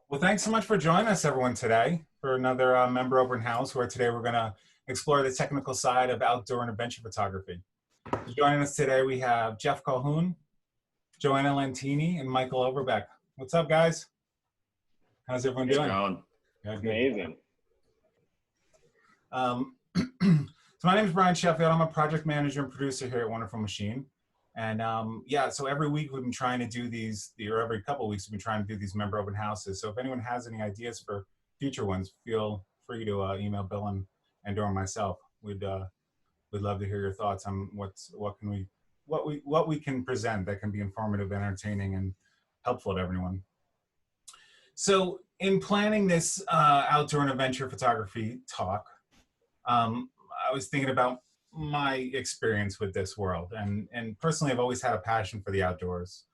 Well, thanks so much for joining us, everyone, today for another member open house where today we're going to explore the technical side of outdoor and adventure photography. Joining us today, we have Jeff Colhoun, Joanna Lentini, and Michael Overbeck. What's up, guys? How's everyone It's doing? going. Good. Amazing. So my name is Brian Sheffield. I'm a project manager and producer here at Wonderful Machine. And yeah, so every week we've been trying to do these, or every couple of weeks we've been trying to do these member open houses. So if anyone has any ideas for future ones, feel free to email Bill and or myself. We'd love to hear your thoughts on what we can present that can be informative, entertaining, and helpful to everyone. So in planning this outdoor and adventure photography talk, I was thinking about my experience with this world, and personally I've always had a passion for the outdoors.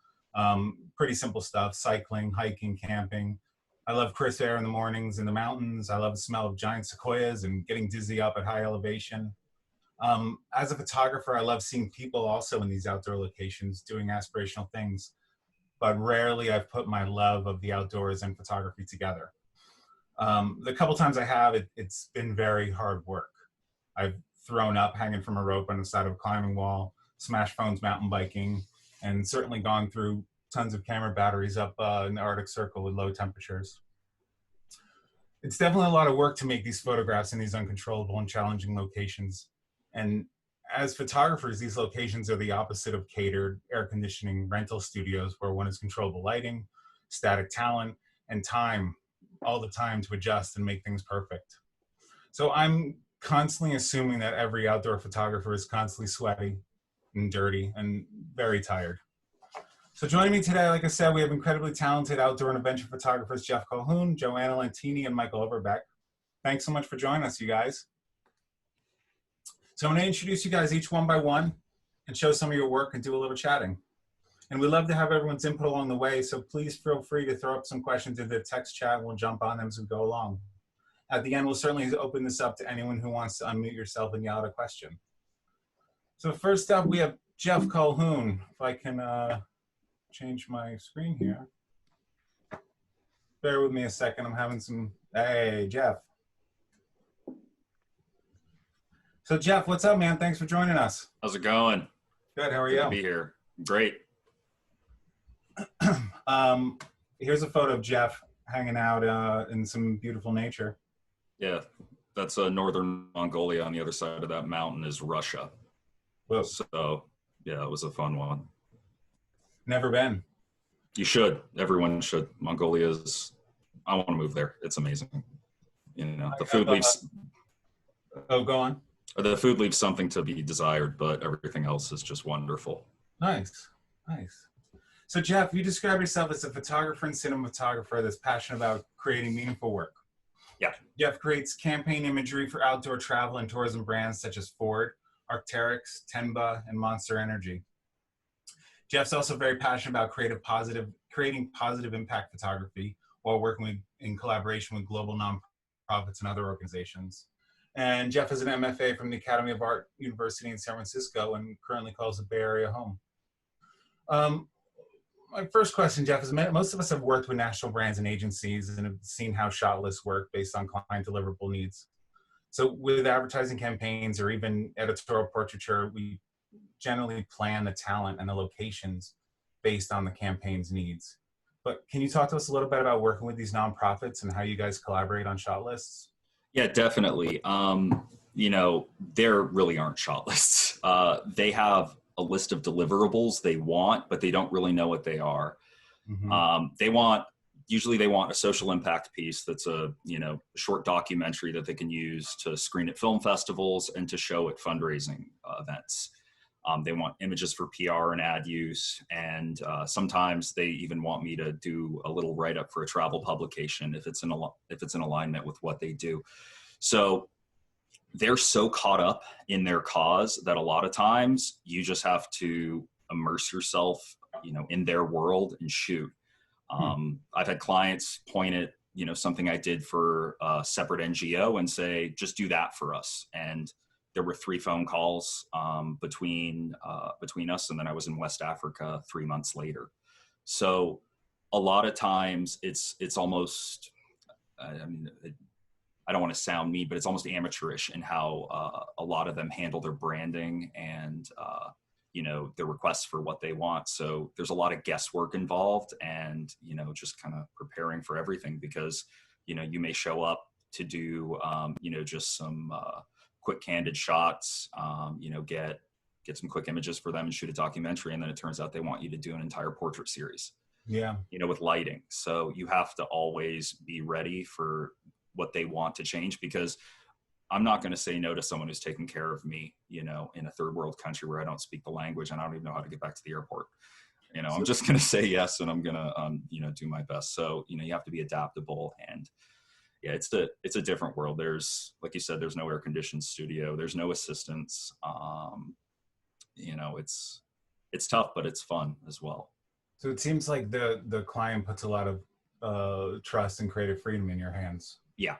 Pretty simple stuff: cycling, hiking, camping. I love crisp air in the mornings in the mountains. I love the smell of giant sequoias and getting dizzy up at high elevation. As a photographer, I love seeing people also in these outdoor locations doing aspirational things, but rarely I've put my love of the outdoors and photography together. The couple times I have, it's been very hard work. I've thrown up hanging from a rope on the side of a climbing wall, smashed phones mountain biking, and certainly gone through tons of camera batteries up in the Arctic Circle with low temperatures. It's definitely a lot of work to make these photographs in these uncontrollable and challenging locations. And as photographers, these locations are the opposite of catered air conditioning rental studios where one has controllable lighting, static talent, and time, all the time to adjust and make things perfect. So I'm constantly assuming that every outdoor photographer is constantly sweaty and dirty and very tired. So joining me today, like I said, we have incredibly talented outdoor and adventure photographers, Jeff Colhoun, Joanna Lentini, and Michael Overbeck. Thanks so much for joining us, you guys. So I'm going to introduce you guys each one by one and show some of your work and do a little chatting. And we'd love to have everyone's input along the way, so please feel free to throw up some questions in the text chat and we'll jump on them as we go along. At the end, we'll certainly open this up to anyone who wants to unmute yourself and yell out a question. So first up, we have Jeff Colhoun. If I can change my screen here. Bear with me a second. I'm having some, hey, Jeff. So Jeff, what's up, man? Thanks for joining us. How's it going? Good, how are Good you? to be here. Great. Here's a photo of Jeff hanging out in some beautiful nature. Yeah, that's northern Mongolia. On the other side of that mountain is Russia. Whoa. So, yeah, it was a fun one. Never been. You should. Everyone should. Mongolia is, I want to move there. It's amazing. You know, the food leaves. Oh, go on. The food leaves something to be desired, but everything else is just wonderful. Nice, nice. So Jeff, you describe yourself as a photographer and cinematographer that's passionate about creating meaningful work. Yeah. Jeff creates campaign imagery for outdoor travel and tourism brands such as Ford, Arc'teryx, Tenba, and Monster Energy. Jeff's also very passionate about creating positive impact photography while working in collaboration with global nonprofits and other organizations. And Jeff is an MFA from the Academy of Art University in San Francisco and currently calls the Bay Area home. My first question, Jeff, is most of us have worked with national brands and agencies and have seen how shot lists work based on client deliverable needs. So with advertising campaigns or even editorial portraiture, we generally plan the talent and the locations based on the campaign's needs. But can you talk to us a little bit about working with these nonprofits and how you guys collaborate on shot lists? Yeah, definitely. You know, there really aren't shot lists. They have a list of deliverables they want, but they don't really know what they are. Mm-hmm. Usually they want a social impact piece that's a short documentary that they can use to screen at film festivals and to show at fundraising events. They want images for PR and ad use, and sometimes they even want me to do a little write-up for a travel publication if it's in alignment with what they do. So they're so caught up in their cause that a lot of times you just have to immerse yourself, in their world and shoot. I've had clients point at, something I did for a separate NGO and say, just do that for us. And there were 3 phone calls between us, and then I was in West Africa 3 months later. So a lot of times it's almost, I mean, I don't want to sound mean, but it's almost amateurish in how a lot of them handle their branding and, you know, their requests for what they want. So there's a lot of guesswork involved and, you know, just kind of preparing for everything because, you know, you may show up to do, you know, just some quick candid shots, you know, get some quick images for them and shoot a documentary. And then it turns out they want you to do an entire portrait series. Yeah. You know, with lighting. So you have to always be ready for what they want to change because I'm not going to say no to someone who's taking care of me, you know, in a third world country where I don't speak the language and I don't even know how to get back to the airport. You know, I'm just going to say yes and I'm going to, you know, do my best. So, you know, you have to be adaptable and yeah, it's a different world. There's, like you said, there's no air conditioned studio. There's no assistants. You know, it's tough, but it's fun as well. So it seems like the client puts a lot of trust and creative freedom in your hands. Yeah.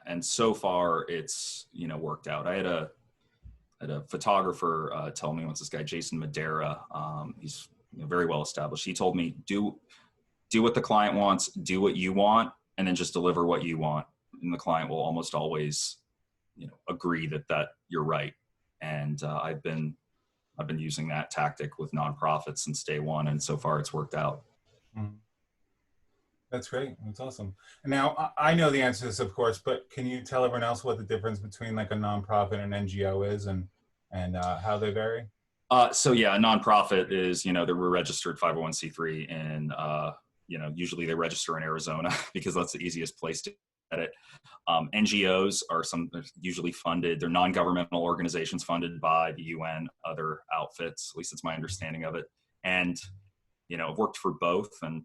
And so far it's, you know, worked out. I had a photographer tell me once, this guy, Jason Madera, he's, you know, very well established. He told me, do what the client wants, do what you want, and then just deliver what you want. And the client will almost always, you know, agree that you're right. And I've been using that tactic with nonprofits since day one, and so far it's worked out. Mm. That's great. That's awesome. Now, I know the answer to this, of course, but can you tell everyone else what the difference between like a nonprofit and an NGO is and how they vary? So yeah, a nonprofit is, you know, they're registered 501c3 and, you know, usually they register in Arizona because that's the easiest place to get it. NGOs are usually funded. They're non-governmental organizations funded by the UN, other outfits, at least it's my understanding of it. And, you know, I've worked for both and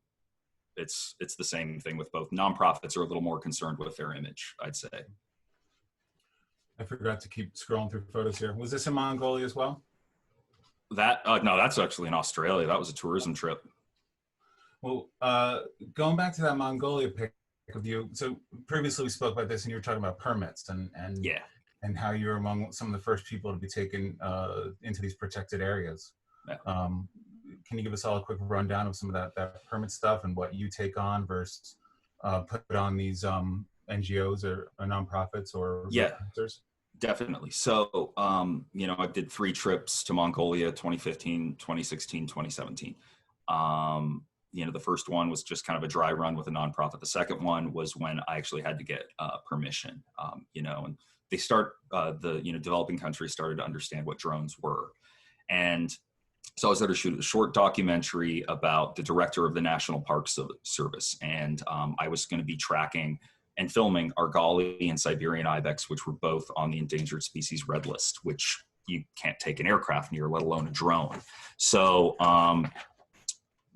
it's the same thing with both. Nonprofits are a little more concerned with their image, I'd say. I forgot to keep scrolling through photos here. Was this in Mongolia as well? That, no, that's actually in Australia. That was a tourism trip. Well, going back to that Mongolia pic of you, so previously we spoke about this and you were talking about permits and Yeah. And how you're among some of the first people to be taken into these protected areas. Yeah. Can you give us all a quick rundown of some of that permit stuff and what you take on versus put on these NGOs or nonprofits or Yeah, producers? definitely. So, you know, I did 3 trips to Mongolia, 2015, 2016, 2017. You know, the first one was just kind of a dry run with a nonprofit. The second one was when I actually had to get permission, you know, and they you know, developing countries started to understand what drones were. And so I was there to shoot a short documentary about the director of the National Park Service. And I was going to be tracking and filming Argali and Siberian ibex, which were both on the endangered species red list, which you can't take an aircraft near, let alone a drone. So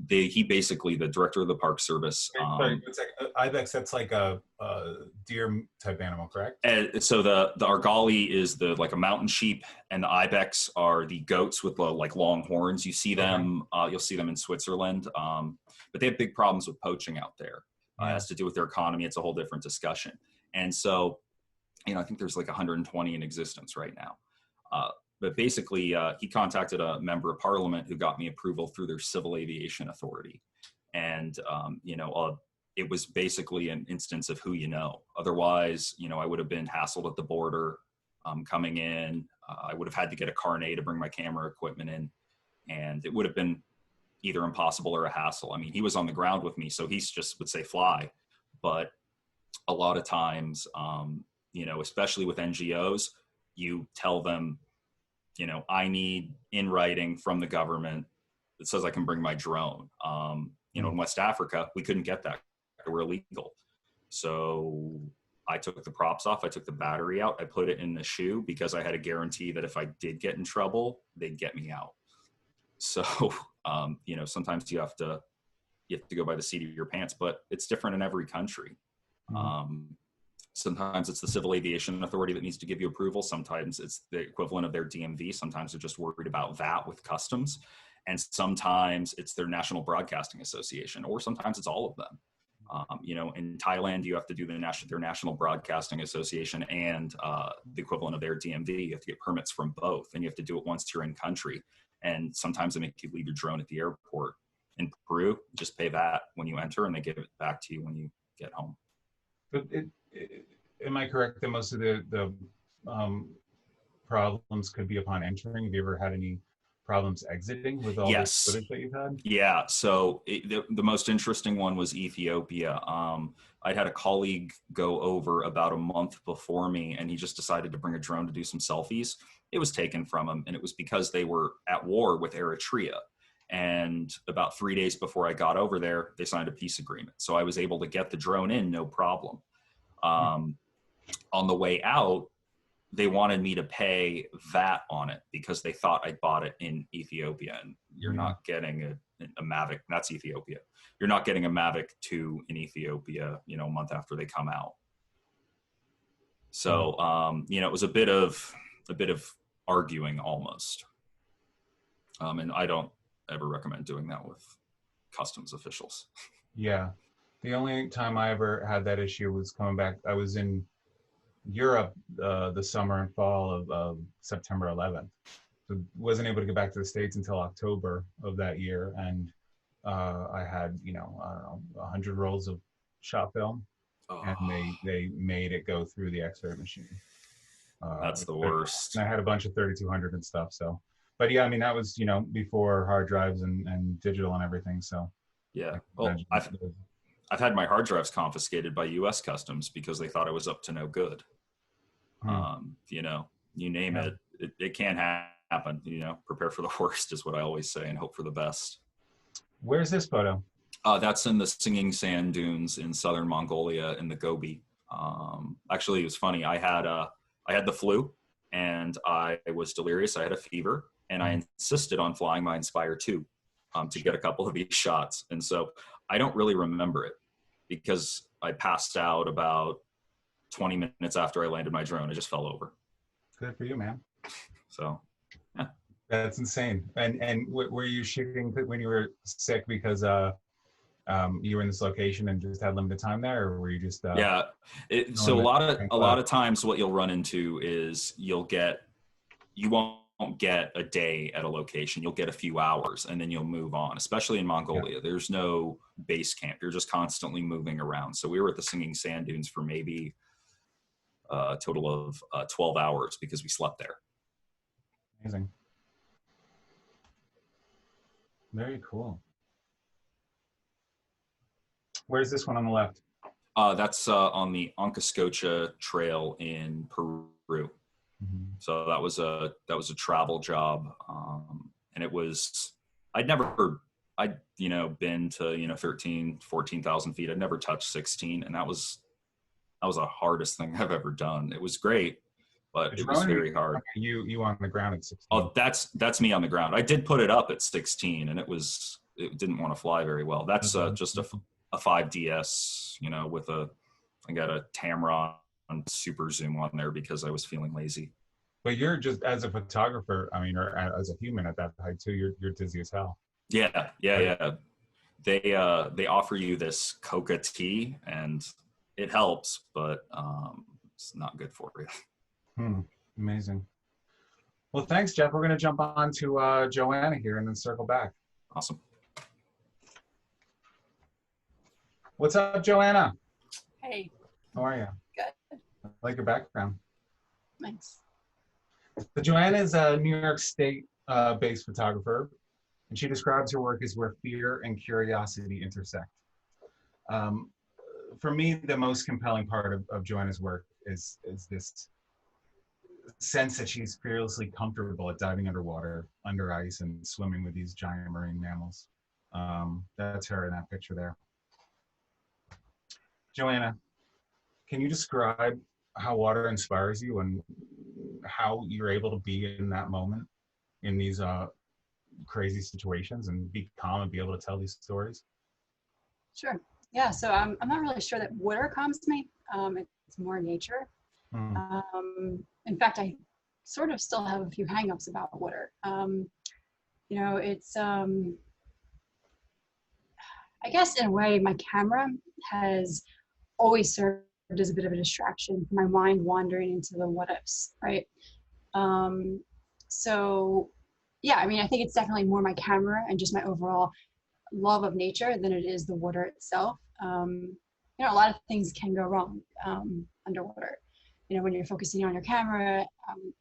he basically, the director of the Park Service. Sorry, ibex, that's like a deer type animal, correct? So the Argali is like a mountain sheep, and the ibex are the goats with the like long horns. You see them, you'll see them in Switzerland, but they have big problems with poaching out there. It has to do with their economy. It's a whole different discussion. And so, you know, I think there's like 120 in existence right now. But basically, he contacted a member of parliament who got me approval through their Civil Aviation Authority. And, you know, it was basically an instance of who you know. Otherwise, you know, I would have been hassled at the border coming in. I would have had to get a carnet to bring my camera equipment in. And it would have been either impossible or a hassle. I mean, he was on the ground with me, so he just would say fly. But a lot of times, you know, especially with NGOs, you tell them, you know, I need in writing from the government that says I can bring my drone. You know, in West Africa, we couldn't get that. They were illegal. So I took the props off. I took the battery out. I put it in the shoe because I had a guarantee that if I did get in trouble, they'd get me out. So, you know, sometimes you have to go by the seat of your pants, but it's different in every country. Sometimes it's the Civil Aviation Authority that needs to give you approval. Sometimes it's the equivalent of their DMV. Sometimes they're just worried about that with customs. And sometimes it's their National Broadcasting Association, or sometimes it's all of them. You know, in Thailand, you have to do their National Broadcasting Association and the equivalent of their DMV. You have to get permits from both, and you have to do it once you're in country. And sometimes they make you leave your drone at the airport. In Peru, just pay VAT when you enter, and they give it back to you when you get home. But am I correct that most of the problems could be upon entering? Have you ever had any problems exiting with all this Yes. footage that you've had? Yeah. So the most interesting one was Ethiopia. I'd had a colleague go over about a month before me, and he just decided to bring a drone to do some selfies. It was taken from him, and it was because they were at war with Eritrea. And about 3 days before I got over there, they signed a peace agreement. So I was able to get the drone in, no problem. On the way out, they wanted me to pay VAT on it because they thought I bought it in Ethiopia, and you're not getting a Mavic. That's Ethiopia. You're not getting a Mavic 2 in Ethiopia, a month after they come out. So, it was a bit of arguing almost. And I don't ever recommend doing that with customs officials. Yeah. The only time I ever had that issue was coming back. I was in Europe the summer and fall of September 11th. So wasn't able to get back to the States until October of that year. And I had, 100 rolls of shot film, and they made it go through the X-ray machine. That's the worst. And I had a bunch of 3200 and stuff. So, but yeah, I mean, that was, before hard drives and digital and everything. So yeah, well, I've had my hard drives confiscated by U.S. Customs because they thought I was up to no good. You name it can happen. Prepare for the worst is what I always say, and hope for the best. Where's this photo? That's in the Singing Sand Dunes in southern Mongolia in the Gobi. Actually, it was funny. I had the flu, and I was delirious. I had a fever, and I insisted on flying my Inspire 2 to get a couple of these shots. And so I don't really remember it because I passed out about 20 minutes after I landed my drone. I just fell over. Good for you, man. So, yeah. That's insane. And were you shooting when you were sick because you were in this location and just had limited time there, or were you just yeah? So a lot of times, what you'll run into is you won't get a day at a location. You'll get a few hours, and then you'll move on. Especially in Mongolia, there's no base camp. You're just constantly moving around. So we were at the Singing Sand Dunes for maybe a total of 12 hours because we slept there. Amazing. Very cool. Where's this one on the left? That's on the Onkoscocha Trail in Peru. Mm-hmm. So that was a travel job, and it was I'd been to 14,000 feet. I'd never touched 16, and that was the hardest thing I've ever done. It was great, but it was very hard. You on the ground at 16? Oh, that's me on the ground. I did put it up at 16, and it didn't want to fly very well. That's just a 5DS, I got a Tamron super zoom on there because I was feeling lazy. But you're just, as a photographer, or as a human at that height too, you're dizzy as hell. Yeah. They offer you this coca tea, and it helps, but it's not good for you. Amazing. Well, thanks, Jeff. We're going to jump on to Joanna here and then circle back. Awesome. What's up, Joanna? Hey. How are you? Good. I like your background. Thanks. So Joanna is a New York State based photographer, and she describes her work as where fear and curiosity intersect. For me, the most compelling part of Joanna's work is this sense that she's fearlessly comfortable at diving underwater, under ice, and swimming with these giant marine mammals. That's her in that picture there. Joanna, can you describe how water inspires you and how you're able to be in that moment in these crazy situations and be calm and be able to tell these stories? Sure. Yeah. So I'm not really sure that water calms me. It's more nature. In fact, I sort of still have a few hangups about water. It's I guess in a way my camera has always served as a bit of a distraction for my mind wandering into the what ifs, right? So yeah, I think it's definitely more my camera and just my overall love of nature than it is the water itself. You know, a lot of things can go wrong underwater. You know, when you're focusing on your camera,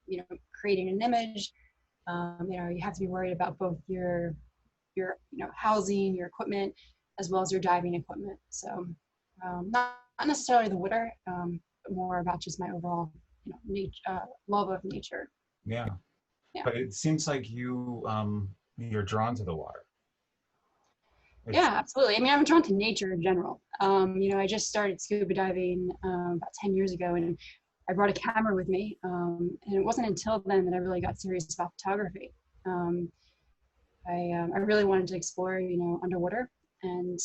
you know, creating an image, you know, you have to be worried about both your you know, housing, your equipment, as well as your diving equipment. So not necessarily the water, but more about just my overall, you know, love of nature. Yeah. Yeah. But it seems like you're drawn to the water. Yeah, absolutely. I mean, I'm drawn to nature in general. You know, I just started scuba diving about 10 years ago, and I brought a camera with me. And it wasn't until then that I really got serious about photography. I really wanted to explore, you know, underwater. And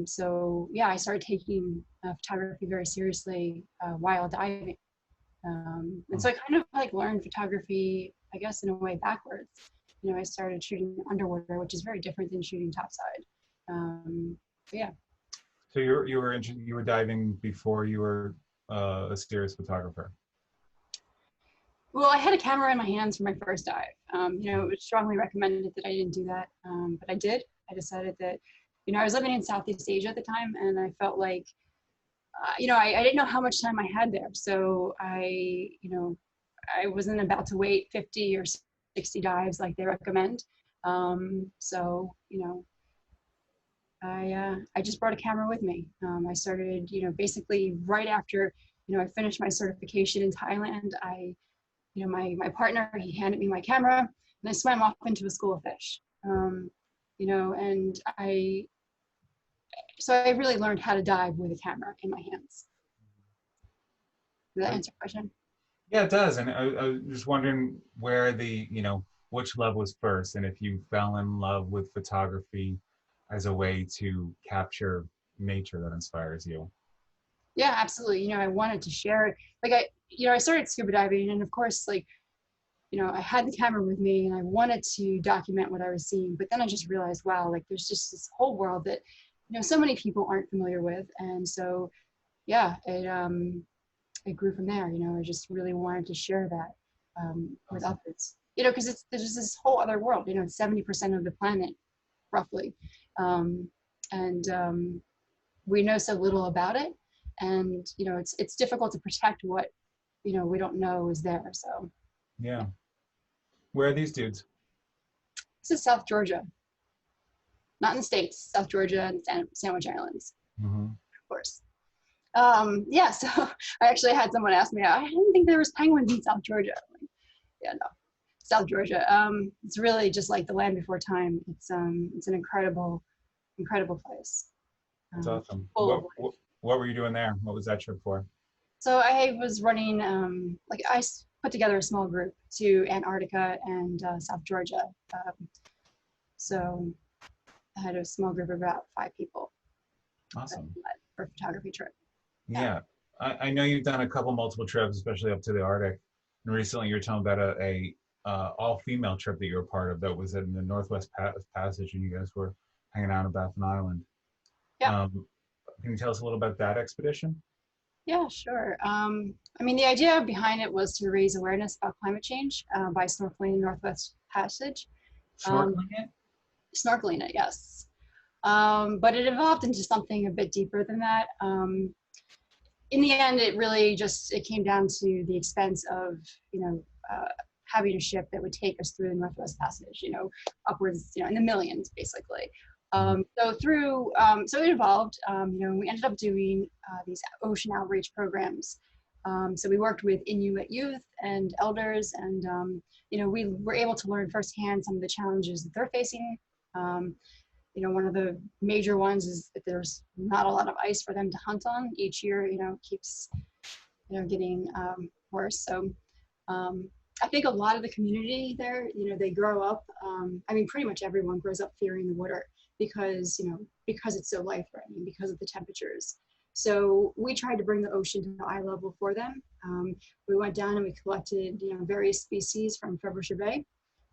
so, yeah, I started taking photography very seriously while diving. And so I kind of like learned photography, I guess, in a way backwards. You know, I started shooting underwater, which is very different than shooting topside. Yeah. So you were diving before you were a serious photographer. Well, I had a camera in my hands for my first dive. You know, it was strongly recommended that I didn't do that, but I did. I decided that, you know, I was living in Southeast Asia at the time, and I felt like, you know, I didn't know how much time I had there. So you know, I wasn't about to wait 50 or 60 dives like they recommend. So, you know, I just brought a camera with me. I started, you know, basically right after, you know, I finished my certification in Thailand. You know, my partner, he handed me my camera, and I swam off into a school of fish. You know, and so I really learned how to dive with a camera in my hands. Does that answer your question? Yeah, it does. And I was just wondering where you know, which love was first, and if you fell in love with photography as a way to capture nature that inspires you. Yeah, absolutely. You know, I wanted to share it. Like you know, I started scuba diving, and of course, like, you know, I had the camera with me and I wanted to document what I was seeing, but then I just realized, wow, like there's just this whole world that, you know, so many people aren't familiar with. And so, yeah, it grew from there. You know, I just really wanted to share that with others, you know, because there's this whole other world, you know, it's 70% of the planet roughly. And we know so little about it. And, you know, it's difficult to protect what, you know, we don't know is there. So. Yeah. Where are these dudes? This is South Georgia, not in the States, South Georgia and Sandwich Islands, Mm-hmm. of course. Yeah, so I actually had someone ask me, I didn't think there was penguins in South Georgia. I'm like, yeah, no, South Georgia. It's really just like the land before time. It's an incredible place. That's awesome. Full of life. What were you doing there? What was that trip for? So I was running, like I put together a small group to Antarctica and South Georgia. So I had a small group of about 5 people. Awesome. For a photography trip. Yeah. I know you've done a couple multiple trips, especially up to the Arctic. And recently you were telling about a all-female trip that you were part of that was in the Northwest Passage, and you guys were hanging out on Baffin Island. Yeah. Can you tell us a little about that expedition? Yeah, sure. I mean, the idea behind it was to raise awareness about climate change by snorkeling in Northwest Passage. Snorkeling it? Snorkeling it, yes. But it evolved into something a bit deeper than that. In the end, it came down to the expense of, you know, having a ship that would take us through the Northwest Passage, you know, upwards, you know, in the millions, basically. So it evolved, you know, we ended up doing these ocean outreach programs. So we worked with Inuit youth and elders, and, you know, we were able to learn firsthand some of the challenges that they're facing. You know, one of the major ones is that there's not a lot of ice for them to hunt on. Each year, you know, keeps, you know, getting worse. So I think a lot of the community there, you know, they grow up, I mean, pretty much everyone grows up fearing the water because, you know, because it's so life-threatening, because of the temperatures. So we tried to bring the ocean to eye level for them. We went down and we collected, you know, various species from Frobisher Bay,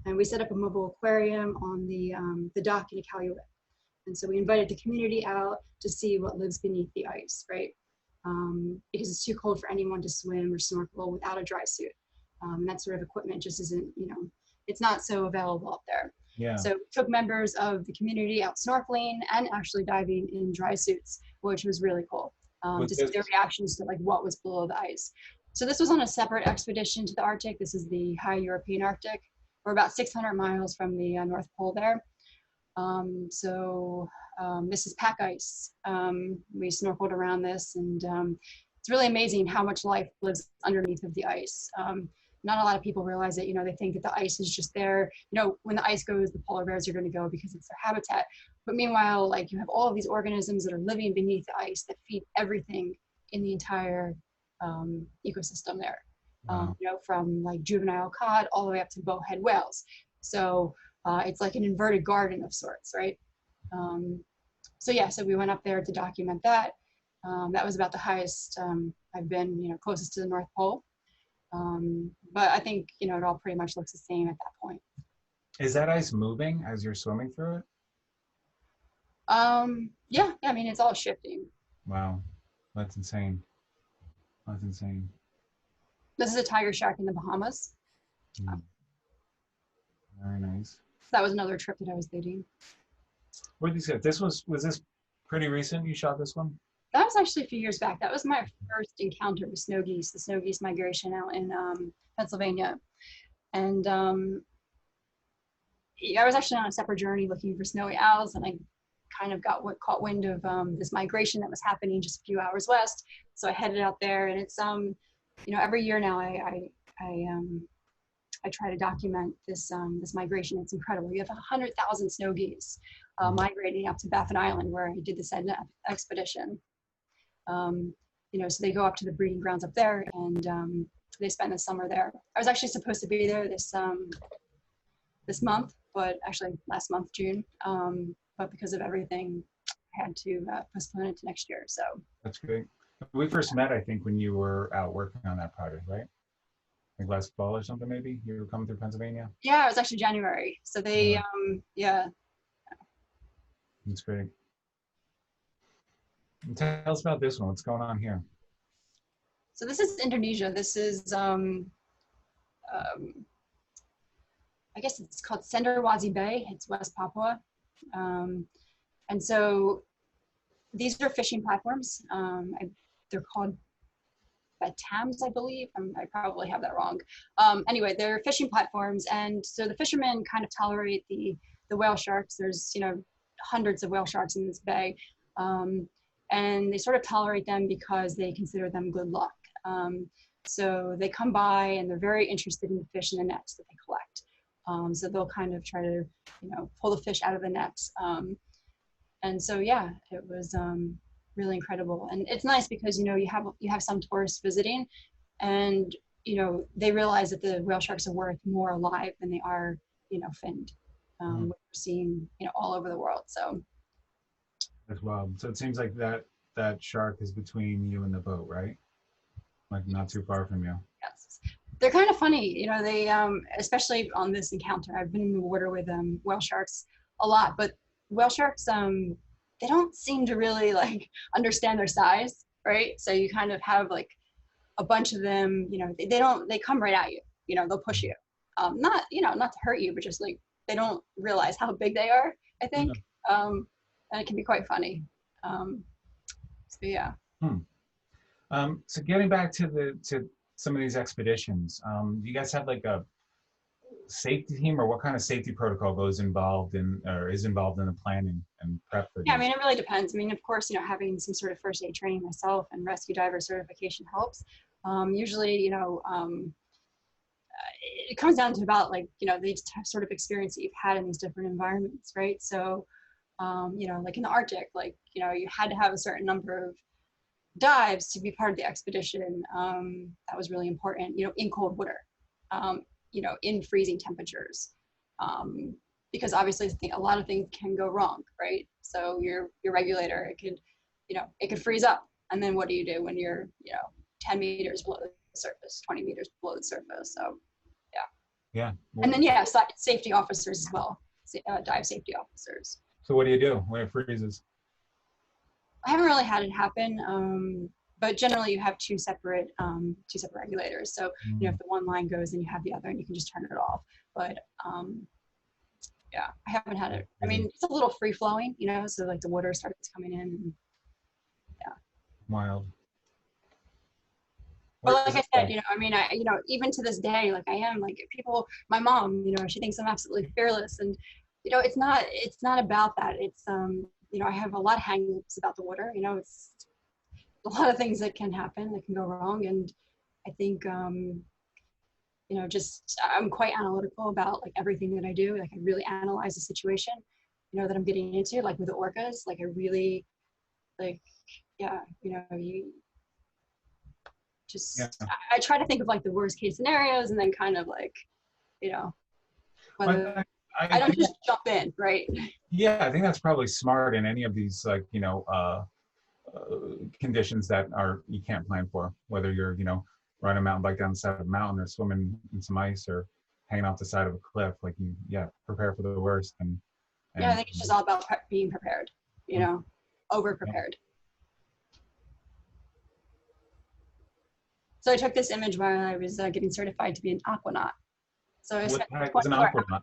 and we set up a mobile aquarium on the dock in Iqaluit. And so we invited the community out to see what lives beneath the ice, right? Because it's too cold for anyone to swim or snorkel without a dry suit. That sort of equipment just isn't, you know, it's not so available up there. Yeah. So we took members of the community out snorkeling and actually diving in dry suits, which was really cool to see their reactions to like what was below the ice. So this was on a separate expedition to the Arctic. This is the high European Arctic. We're about 600 miles from the North Pole there. This is pack ice. We snorkeled around this, and it's really amazing how much life lives underneath of the ice. Not a lot of people realize it. You know, they think that the ice is just there. You know, when the ice goes, the polar bears are going to go because it's their habitat. But meanwhile, like you have all of these organisms that are living beneath the ice that feed everything in the entire ecosystem there. Wow. You know, from like juvenile cod all the way up to bowhead whales. So it's like an inverted garden of sorts, right? So we went up there to document that. That was about the highest I've been, you know, closest to the North Pole. But I think, you know, it all pretty much looks the same at that point. Is that ice moving as you're swimming through it? Yeah, I mean, it's all shifting. Wow, that's insane. That's insane. This is a tiger shark in the Bahamas. Mm. Very nice. That was another trip that I was leading. What did you say? Was this pretty recent? You shot this one? That was actually a few years back. That was my first encounter with snow geese, the snow geese migration out in Pennsylvania. And I was actually on a separate journey looking for snowy owls, and I kind of caught wind of this migration that was happening just a few hours west. So I headed out there, and it's you know, every year now I try to document this this migration. It's incredible. You have 100,000 snow geese migrating up to Baffin Island, where I did this expedition. You know, so they go up to the breeding grounds up there, and they spend the summer there. I was actually supposed to be there this month, but actually last month, June. But because of everything, I had to postpone it to next year. So that's great. We first met, I think, when you were out working on that project, right? Like last fall or something, maybe? You were coming through Pennsylvania? Yeah, it was actually January. So they, yeah. That's great. And tell us about this one. What's going on here? So this is Indonesia. This is, I guess it's called Cenderawasih Bay. It's West Papua. And so these are fishing platforms. They're called Batams, I believe. I probably have that wrong. Anyway, they're fishing platforms, and so the fishermen kind of tolerate the whale sharks. There's, you know, hundreds of whale sharks in this bay, and they sort of tolerate them because they consider them good luck. So they come by and they're very interested in the fish in the nets that they collect. So they'll kind of try to, you know, pull the fish out of the nets. And so, yeah, it was really incredible. And it's nice because, you know, you have some tourists visiting, and, you know, they realize that the whale sharks are worth more alive than they are, you know, finned. Which we're seeing, you know, all over the world. So that's wild. So it seems like that shark is between you and the boat, right? Like not too far from you. Yes. They're kind of funny, you know, they, especially on this encounter, I've been in the water with whale sharks a lot, but whale sharks, they don't seem to really like understand their size, right? So you kind of have like a bunch of them, you know, they come right at you, you know, they'll push you. Not, you know, not to hurt you, but just like, they don't realize how big they are, I think. And it can be quite funny. So yeah. So getting back to some of these expeditions, do you guys have like a safety team, or what kind of safety protocol goes involved in, or is involved in the planning and prep for these? Yeah, I mean, it really depends. I mean, of course, you know, having some sort of first aid training myself and rescue diver certification helps. Usually, you know, it comes down to about like, you know, the sort of experience that you've had in these different environments, right? So, you know, like in the Arctic, like, you know, you had to have a certain number of dives to be part of the expedition. That was really important, you know, in cold water, you know, in freezing temperatures, because obviously a lot of things can go wrong, right? So your regulator, it could, you know, it could freeze up, and then what do you do when you're, you know, 10 meters below the surface, 20 meters below the surface? So yeah. And then safety officers as well, dive safety officers. So what do you do when it freezes? I haven't really had it happen, but generally you have two separate regulators. So you know, if the one line goes, then you have the other, and you can just turn it off. But yeah, I haven't had it. I mean, it's a little free flowing, you know, so like the water starts coming in. And, yeah. Wild. But Where like is I it said, from? you know, I mean, you know, even to this day, like I am like people, my mom, you know, she thinks I'm absolutely fearless, and you know, it's not about that. It's you know, I have a lot of hang-ups about the water. You know, it's a lot of things that can happen that can go wrong, and I think you know, just I'm quite analytical about like everything that I do. Like I really analyze the situation, you know, that I'm getting into. Like with the orcas, like I really like, yeah, you know, you Yeah. just I try to think of like the worst case scenarios and then kind of like, you know, whether I I don't think just jump in, right? yeah, I think that's probably smart in any of these like, conditions that are you can't plan for, whether you're, riding a mountain bike down the side of a mountain or swimming in some ice or hanging off the side of a cliff. Like prepare for the worst Yeah, I and think it's just all about being prepared, you know, over prepared. So I took this image while I was getting certified to be an aquanaut. So I what spent the heck is an 24 aquanaut?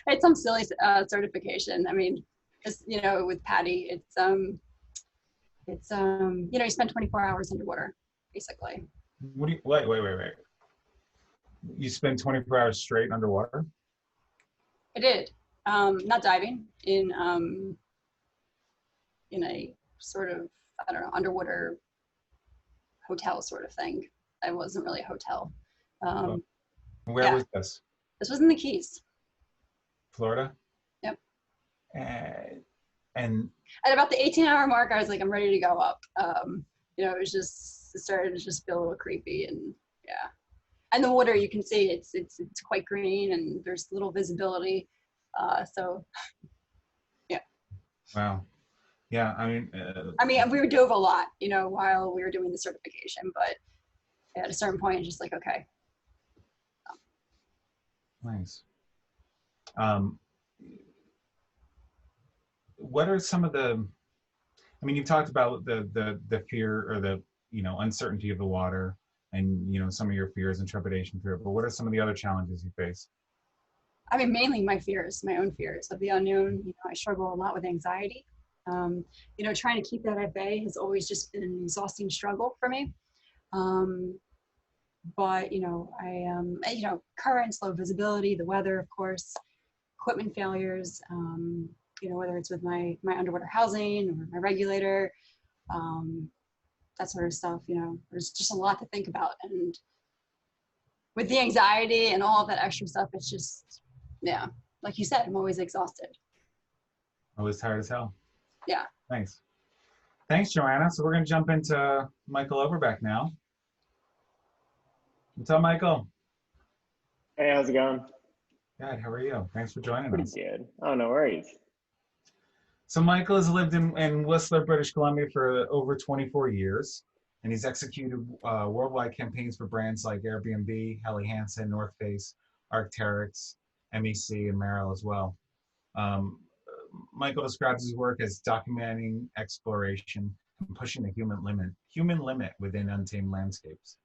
It's some silly certification. I mean, just, you know, with Patty, you know, you spend 24 hours underwater, basically. What do you wait. You spend 24 hours straight underwater? I did, not diving, in a sort of, I don't know, underwater hotel sort of thing. It wasn't really a hotel. Um, Where yeah, was this? this was in the Keys. Florida? Yep. And At about the 18-hour mark, I was like, I'm ready to go up. You know, it started to just feel a little creepy, and yeah. And the water, you can see it's quite green, and there's little visibility. So yeah. wow. Yeah, I mean, we dove a lot, you know, while we were doing the certification, but at a certain point, it's just like, okay. nice. Um, what are some of the, you've talked about the fear or the, uncertainty of the water and, some of your fears and trepidation through it, but what are some of the other challenges you face? I mean, mainly my fears, my own fears of the unknown. You know, I struggle a lot with anxiety. You know, trying to keep that at bay has always just been an exhausting struggle for me. But you know, you know, currents, low visibility, the weather, of course, equipment failures. You know, whether it's with my underwater housing or my regulator, that sort of stuff. You know, there's just a lot to think about, and with the anxiety and all of that extra stuff, it's just, yeah, like you said, I'm always exhausted. Always tired as hell. Yeah. Thanks, Joanna. So we're going to jump into Michael Overbeck now. What's up, Michael? Hey, how's it going? Good. How are you? Thanks for joining Pretty us. good. Oh, no worries. So Michael has lived in Whistler, British Columbia for over 24 years, and he's executed worldwide campaigns for brands like Airbnb, Helly Hansen, North Face, Arc'teryx, MEC, and Merrell as well. Michael describes his work as documenting exploration and pushing the human limit within untamed landscapes.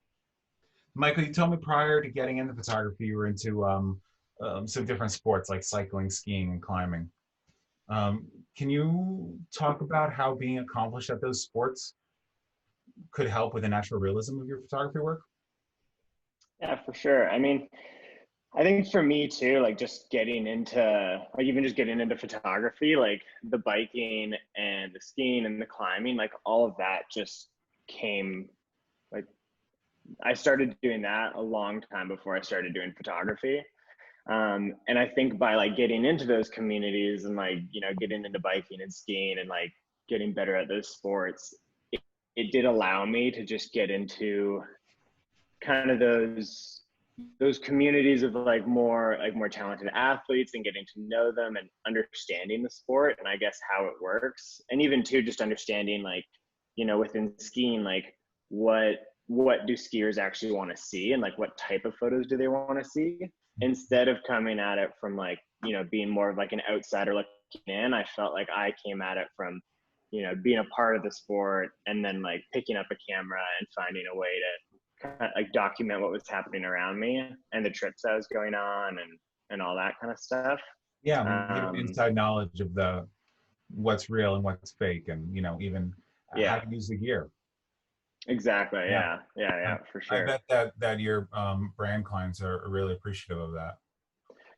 Michael, you told me prior to getting into photography, you were into some different sports like cycling, skiing, and climbing. Can you talk about how being accomplished at those sports could help with the natural realism of your photography work? Yeah, for sure. I mean, I think for me too, like just getting into, like even just getting into photography, like the biking and the skiing and the climbing, like all of that just came, like I started doing that a long time before I started doing photography. And I think by like getting into those communities and like, you know, getting into biking and skiing and like getting better at those sports, it did allow me to just get into kind of those communities of like more talented athletes and getting to know them and understanding the sport and I guess how it works. And even too, just understanding like, you know, within skiing, like what do skiers actually want to see and like what type of photos do they want to see, instead of coming at it from like, you know, being more of like an outsider looking in. I felt like I came at it from, you know, being a part of the sport and then like picking up a camera and finding a way to kind of like document what was happening around me and the trips I was going on and all that kind of stuff. Yeah, give them Um, inside knowledge of the what's real and what's fake, and even how yeah, to use the gear. exactly. Yeah, Yeah, yeah, I, yeah, for I sure. bet that your brand clients are really appreciative of that.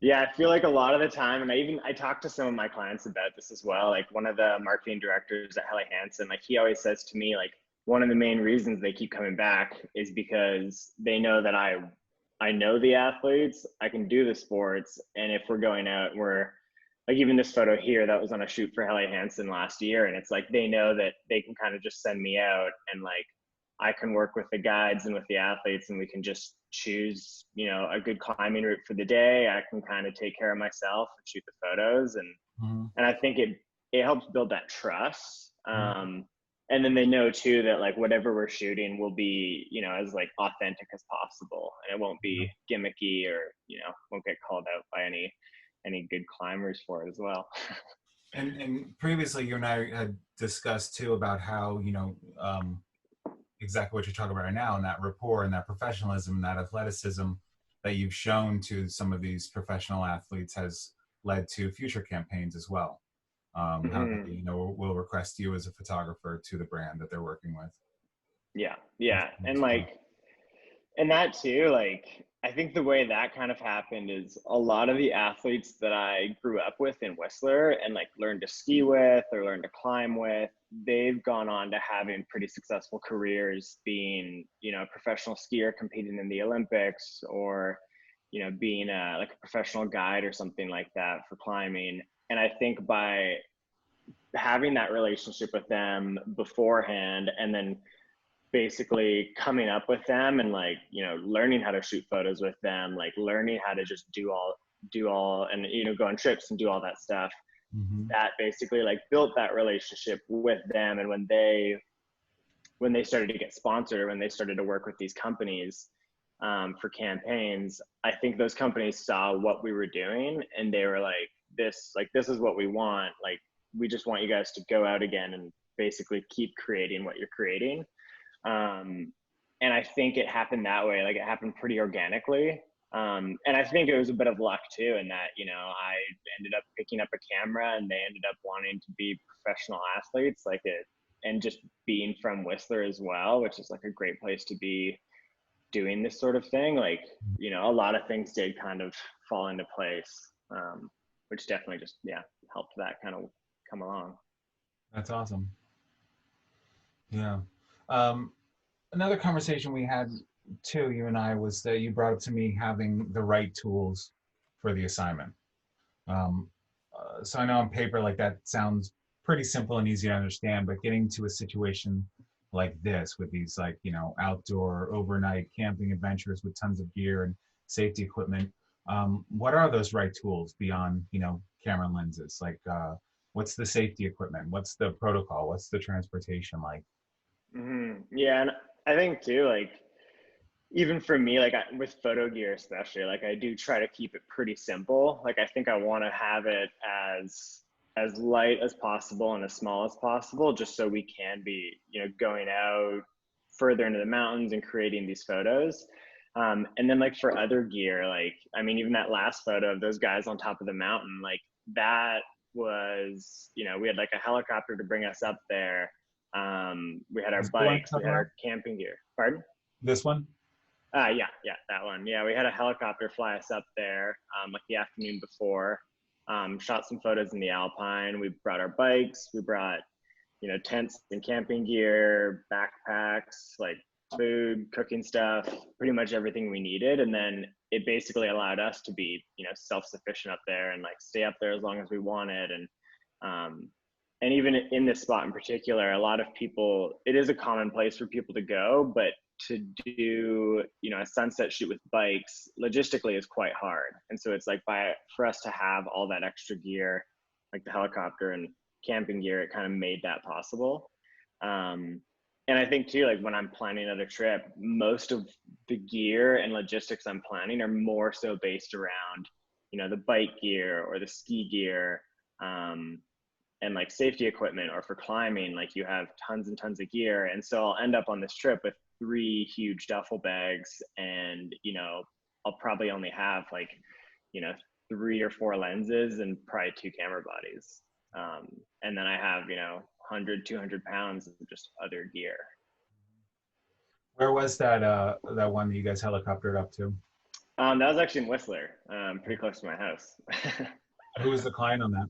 Yeah, I feel like a lot of the time, and I talked to some of my clients about this as well. Like one of the marketing directors at Helly Hansen, like he always says to me, like one of the main reasons they keep coming back is because they know that I know the athletes, I can do the sports, and if we're going out, we're like even this photo here that was on a shoot for Helly Hansen last year, and it's like they know that they can kind of just send me out and like I can work with the guides and with the athletes, and we can just choose, a good climbing route for the day. I can kind of take care of myself and shoot the photos, and Mm-hmm. I think it helps build that trust. Mm-hmm. And then they know too that like whatever we're shooting will be, as like authentic as possible, and it won't be gimmicky or won't get called out by any good climbers for it as well. And previously, you and I had discussed too about how exactly what you're talking about right now, and that rapport and that professionalism and that athleticism that you've shown to some of these professional athletes has led to future campaigns as well. How they, Mm-hmm. will request you as a photographer to the brand that they're working with. Yeah, That's, yeah, and that's cool. like and that too, like I think the way that kind of happened is a lot of the athletes that I grew up with in Whistler and like learned to ski with or learned to climb with, they've gone on to having pretty successful careers, being a professional skier competing in the Olympics, or being like a professional guide or something like that for climbing. And I think by having that relationship with them beforehand, and then basically coming up with them and like learning how to shoot photos with them, like learning how to just do all and go on trips and do all that stuff, Mm-hmm. that basically like built that relationship with them. And when they started to get sponsored, when they started to work with these companies for campaigns, I think those companies saw what we were doing and they were like this is what we want, like we just want you guys to go out again and basically keep creating what you're creating. And I think it happened that way. Like it happened pretty organically. And I think it was a bit of luck too, in that, I ended up picking up a camera and they ended up wanting to be professional athletes, and just being from Whistler as well, which is like a great place to be doing this sort of thing. Like, a lot of things did kind of fall into place, which definitely just, yeah, helped that kind of come along. That's awesome. Yeah. Um, Another conversation we had too, you and I, was that you brought up to me having the right tools for the assignment. Um, so I know on paper, like that sounds pretty simple and easy to understand, but getting to a situation like this with these outdoor overnight camping adventures with tons of gear and safety equipment, what are those right tools beyond camera and lenses? Like what's the safety equipment? What's the protocol? What's the transportation like? Yeah, and I think too, like even for me, like with photo gear especially, like I do try to keep it pretty simple. Like I think I want to have it as light as possible and as small as possible, just so we can be going out further into the mountains and creating these photos. And then like for other gear, like I mean even that last photo of those guys on top of the mountain, like that was, we had like a helicopter to bring us up there. We had our Is the one bikes, we talking had about? our camping gear. Pardon? This one? Yeah, that one. Yeah, we had a helicopter fly us up there, like the afternoon before. Shot some photos in the Alpine. We brought our bikes. We brought, tents and camping gear, backpacks, like food, cooking stuff, pretty much everything we needed. And then it basically allowed us to be, self-sufficient up there and like stay up there as long as we wanted. Um, and even in this spot in particular, a lot of people, it is a common place for people to go, but to do a sunset shoot with bikes logistically is quite hard. And so it's like for us to have all that extra gear, like the helicopter and camping gear, it kind of made that possible. And I think too, like when I'm planning another trip, most of the gear and logistics I'm planning are more so based around the bike gear or the ski gear, and like safety equipment. Or for climbing, like you have tons and tons of gear, and so I'll end up on this trip with 3 huge duffel bags, and I'll probably only have like 3 or 4 lenses and probably 2 camera bodies. And then I have, 100, 200 pounds of just other gear. Where was that that one that you guys helicoptered up to? That was actually in Whistler, pretty close to my house. Who was the client on that?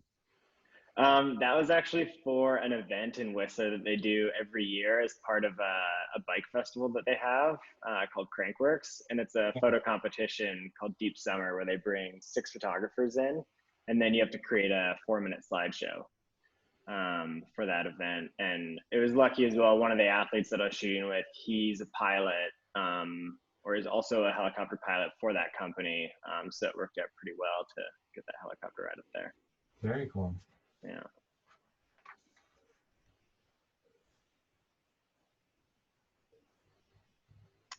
That was actually for an event in Whistler that they do every year as part of a bike festival that they have called Crankworks. And it's a photo competition called Deep Summer where they bring 6 photographers in, and then you have to create a 4-minute slideshow for that event. And it was lucky as well. One of the athletes that I was shooting with, he's a pilot or is also a helicopter pilot for that company. So it worked out pretty well to get that helicopter right up there. Very cool. Yeah.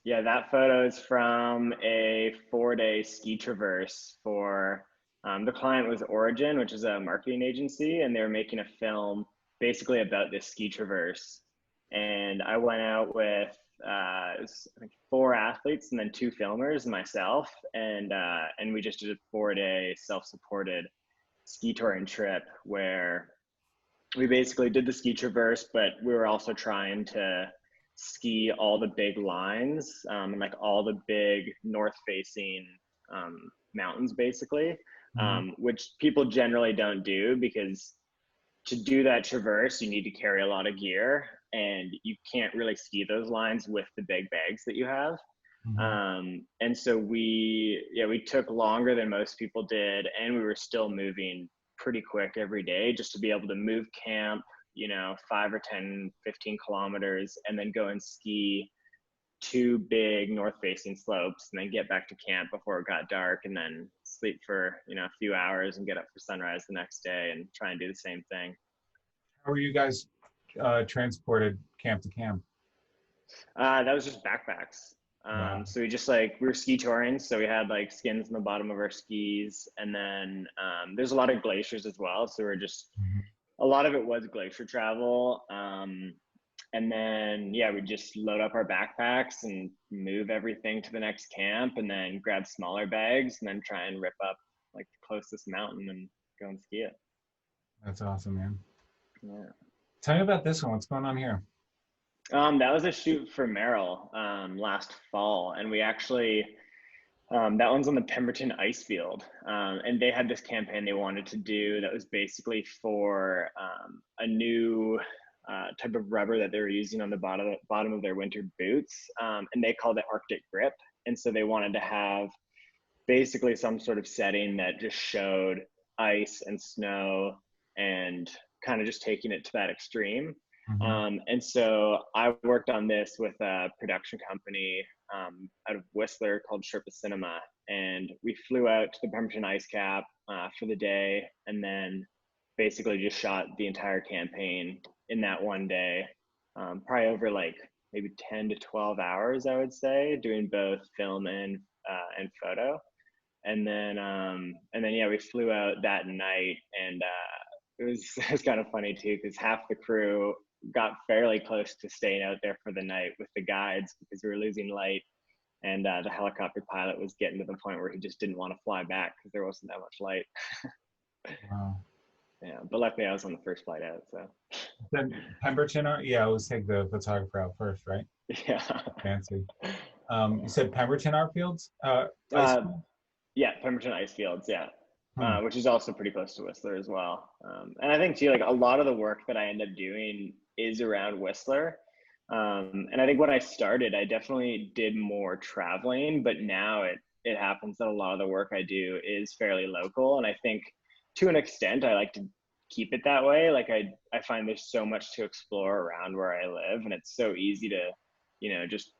Yeah, that photo is from a 4-day ski traverse for the client was Origin, which is a marketing agency, and they were making a film basically about this ski traverse. And I went out with it was, I think, 4 athletes and then 2 filmers and myself, and we just did a 4-day self-supported ski touring trip where we basically did the ski traverse, but we were also trying to ski all the big lines and like all the big north facing mountains basically, which people generally don't do, because to do that traverse you need to carry a lot of gear and you can't really ski those lines with the big bags that you have. And so we took longer than most people did, and we were still moving pretty quick every day just to be able to move camp, 5 or 10, 15 kilometers, and then go and ski 2 big north facing slopes and then get back to camp before it got dark, and then sleep for, a few hours and get up for sunrise the next day and try and do the same thing. How were you guys transported camp to camp? That was just backpacks. Wow. So we were ski touring, so we had like skins in the bottom of our skis, and then there's a lot of glaciers as well, so we're just a lot of it was glacier travel, and then we just load up our backpacks and move everything to the next camp, and then grab smaller bags and then try and rip up like the closest mountain and go and ski it. That's awesome, man. Yeah. Tell me about this one. What's going on here? That was a shoot for Merrill last fall, and we actually that one's on the Pemberton ice field, and they had this campaign they wanted to do that was basically for a new type of rubber that they were using on the bottom of their winter boots, and they called it Arctic Grip. And so they wanted to have basically some sort of setting that just showed ice and snow and kind of just taking it to that extreme. And so I worked on this with a production company out of Whistler called Sherpa Cinema, and we flew out to the Pemberton Ice Cap for the day, and then basically just shot the entire campaign in that one day, probably over like maybe 10 to 12 hours, I would say, doing both film and photo. And then we flew out that night, and it was kind of funny too, because half the crew got fairly close to staying out there for the night with the guides because we were losing light, and the helicopter pilot was getting to the point where he just didn't want to fly back because there wasn't that much light. Wow. Yeah, but luckily I was on the first flight out, so. Then Pemberton, I always take the photographer out first, right? Yeah. Fancy. You said Pemberton Art Fields? Yeah, Pemberton Ice Fields, yeah. Which is also pretty close to Whistler as well. And I think too, like a lot of the work that I end up doing is around Whistler. And I think when I started, I definitely did more traveling, but now it happens that a lot of the work I do is fairly local. And I think to an extent, I like to keep it that way. Like I find there's so much to explore around where I live, and it's so easy to, just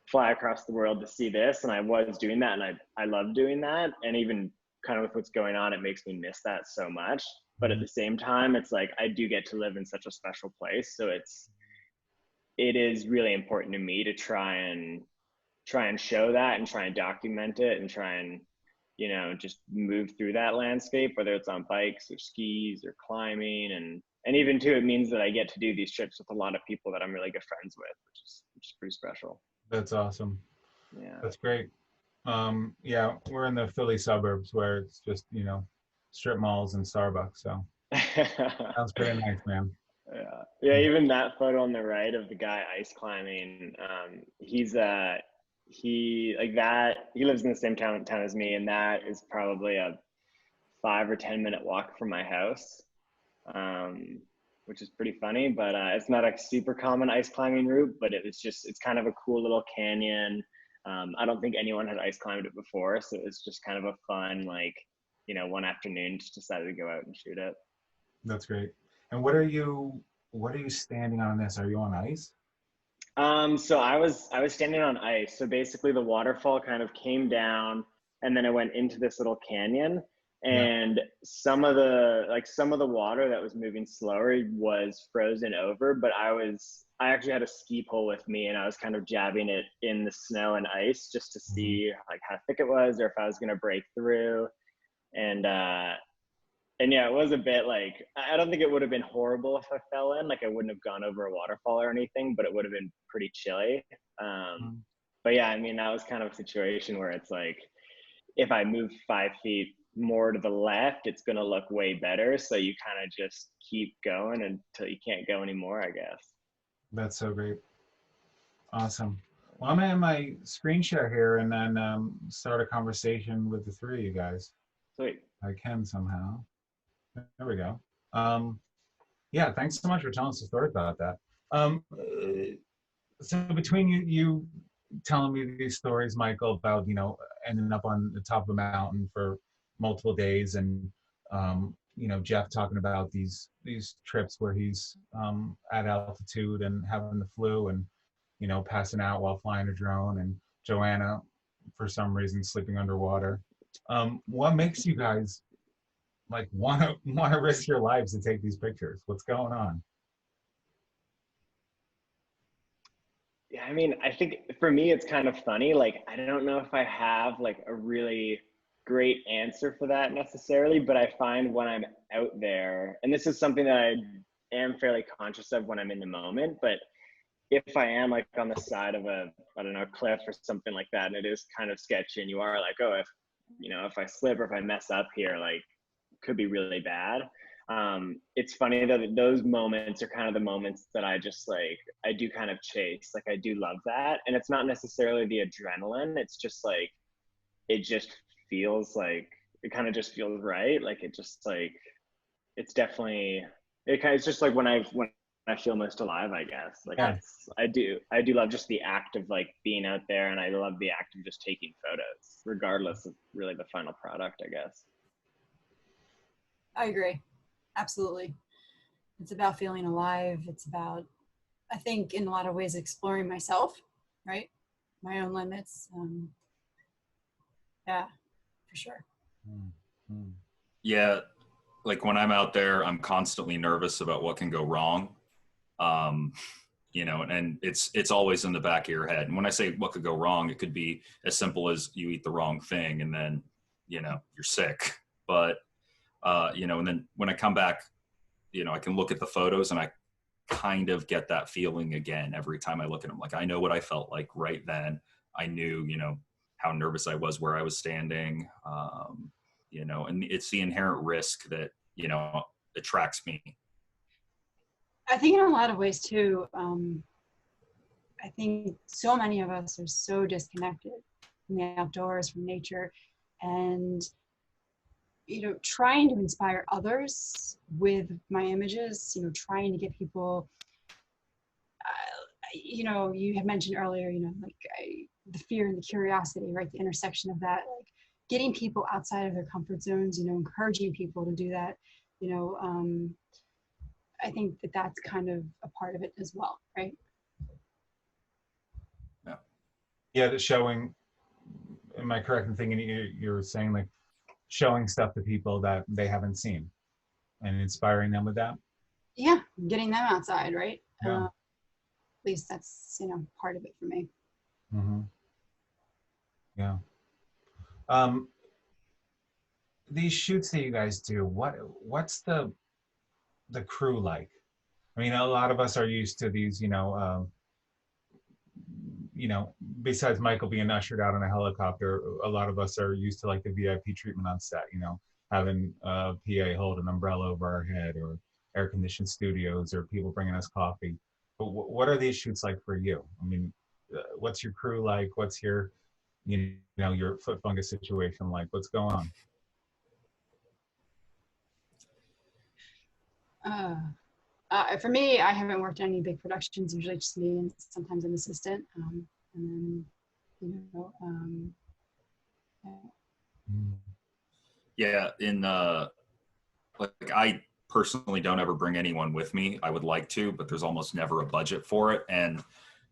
fly across the world to see this. And I was doing that, and I love doing that. And even kind of with what's going on, it makes me miss that so much. But at the same time, it's like I do get to live in such a special place, so it is really important to me to try and show that and try and document it and try and just move through that landscape, whether it's on bikes or skis or climbing, and even too, it means that I get to do these trips with a lot of people that I'm really good friends with, which is pretty special. That's awesome. Yeah, that's great. Yeah, we're in the Philly suburbs where it's just, you know, strip malls and Starbucks. So sounds pretty nice, man. Yeah, yeah. Even that photo on the right of the guy ice climbing, he like that. He lives in the same town as me, and that is probably a 5 or 10 minute walk from my house, um, which is pretty funny. But it's not a super common ice climbing route, but it's kind of a cool little canyon. I don't think anyone had ice climbed it before, so it's just kind of a fun, like, you know, one afternoon just decided to go out and shoot it. That's great. And what are you standing on this? Are you on ice? So I was standing on ice. So basically the waterfall kind of came down and then it went into this little canyon. Yeah. And some of the water that was moving slower was frozen over, but I actually had a ski pole with me and I was kind of jabbing it in the snow and ice just to see like how thick it was or if I was gonna break through. And yeah, it was a bit like, I don't think it would have been horrible if I fell in. Like I wouldn't have gone over a waterfall or anything, but it would have been pretty chilly. Mhm. But yeah, I mean, that was kind of a situation where it's like, if I move 5 feet more to the left, it's going to look way better. So you kind of just keep going until you can't go anymore, I guess. That's so great. Awesome. Well, I'm gonna end my screen share here and then start a conversation with the three of you guys. Sweet. I can somehow. There we go. Yeah, thanks so much for telling us the story about that. So between you telling me these stories, Michael, about, you know, ending up on the top of a mountain for multiple days, and you know, Jeff talking about these trips where he's at altitude and having the flu and, you know, passing out while flying a drone, and Joanna, for some reason, sleeping underwater. What makes you guys like want to risk your lives to take these pictures? What's going on? Yeah, I mean, I think for me, it's kind of funny. Like, I don't know if I have like a really great answer for that necessarily, but I find when I'm out there, and this is something that I am fairly conscious of when I'm in the moment, but if I am like on the side of I don't know, cliff or something like that, and it is kind of sketchy, and you are like, oh, if I slip or if I mess up here, like, could be really bad. It's funny though that those moments are kind of the moments that I just like, I do kind of chase. Like I do love that. And it's not necessarily the adrenaline. It's just like, it just feels like, it kind of just feels right. Like it just like, it's definitely, it's just like when I feel most alive, I guess. Like Yeah. I do love just the act of like being out there, and I love the act of just taking photos, regardless of really the final product, I guess. I agree. Absolutely. It's about feeling alive. It's about, I think, in a lot of ways, exploring myself, right? My own limits. Yeah, for sure. Mm-hmm. Yeah, like when I'm out there, I'm constantly nervous about what can go wrong. Um, you know, and it's always in the back of your head. And when I say what could go wrong, it could be as simple as you eat the wrong thing and then, you know, you're sick. But you know, and then when I come back, you know, I can look at the photos and I kind of get that feeling again every time I look at them. Like I know what I felt like right then. I knew, you know, how nervous I was where I was standing. You know, and it's the inherent risk that, you know, attracts me. I think in a lot of ways too, I think so many of us are so disconnected from the outdoors, from nature, and you know, trying to inspire others with my images, you know, trying to get people, you know, you had mentioned earlier, you know, like the fear and the curiosity, right? The intersection of that, like getting people outside of their comfort zones, you know, encouraging people to do that, you know, I think that that's kind of a part of it as well, right? Yeah. Yeah, the showing. Am I correct in thinking you're saying like showing stuff to people that they haven't seen and inspiring them with that? Yeah, getting them outside, right? Yeah. At least that's, you know, part of it for me. Mm-hmm. Yeah. Um, these shoots that you guys do, what's the crew like? I mean, a lot of us are used to these, you know, besides Michael being ushered out on a helicopter, a lot of us are used to like the VIP treatment on set, you know, having a PA hold an umbrella over our head, or air conditioned studios, or people bringing us coffee. But what are these shoots like for you? I mean, what's your crew like? What's your, you know, your foot fungus situation like? What's going on? For me, I haven't worked on any big productions, usually just me and sometimes an assistant. And then, you know, Yeah, like I personally don't ever bring anyone with me. I would like to, but there's almost never a budget for it. And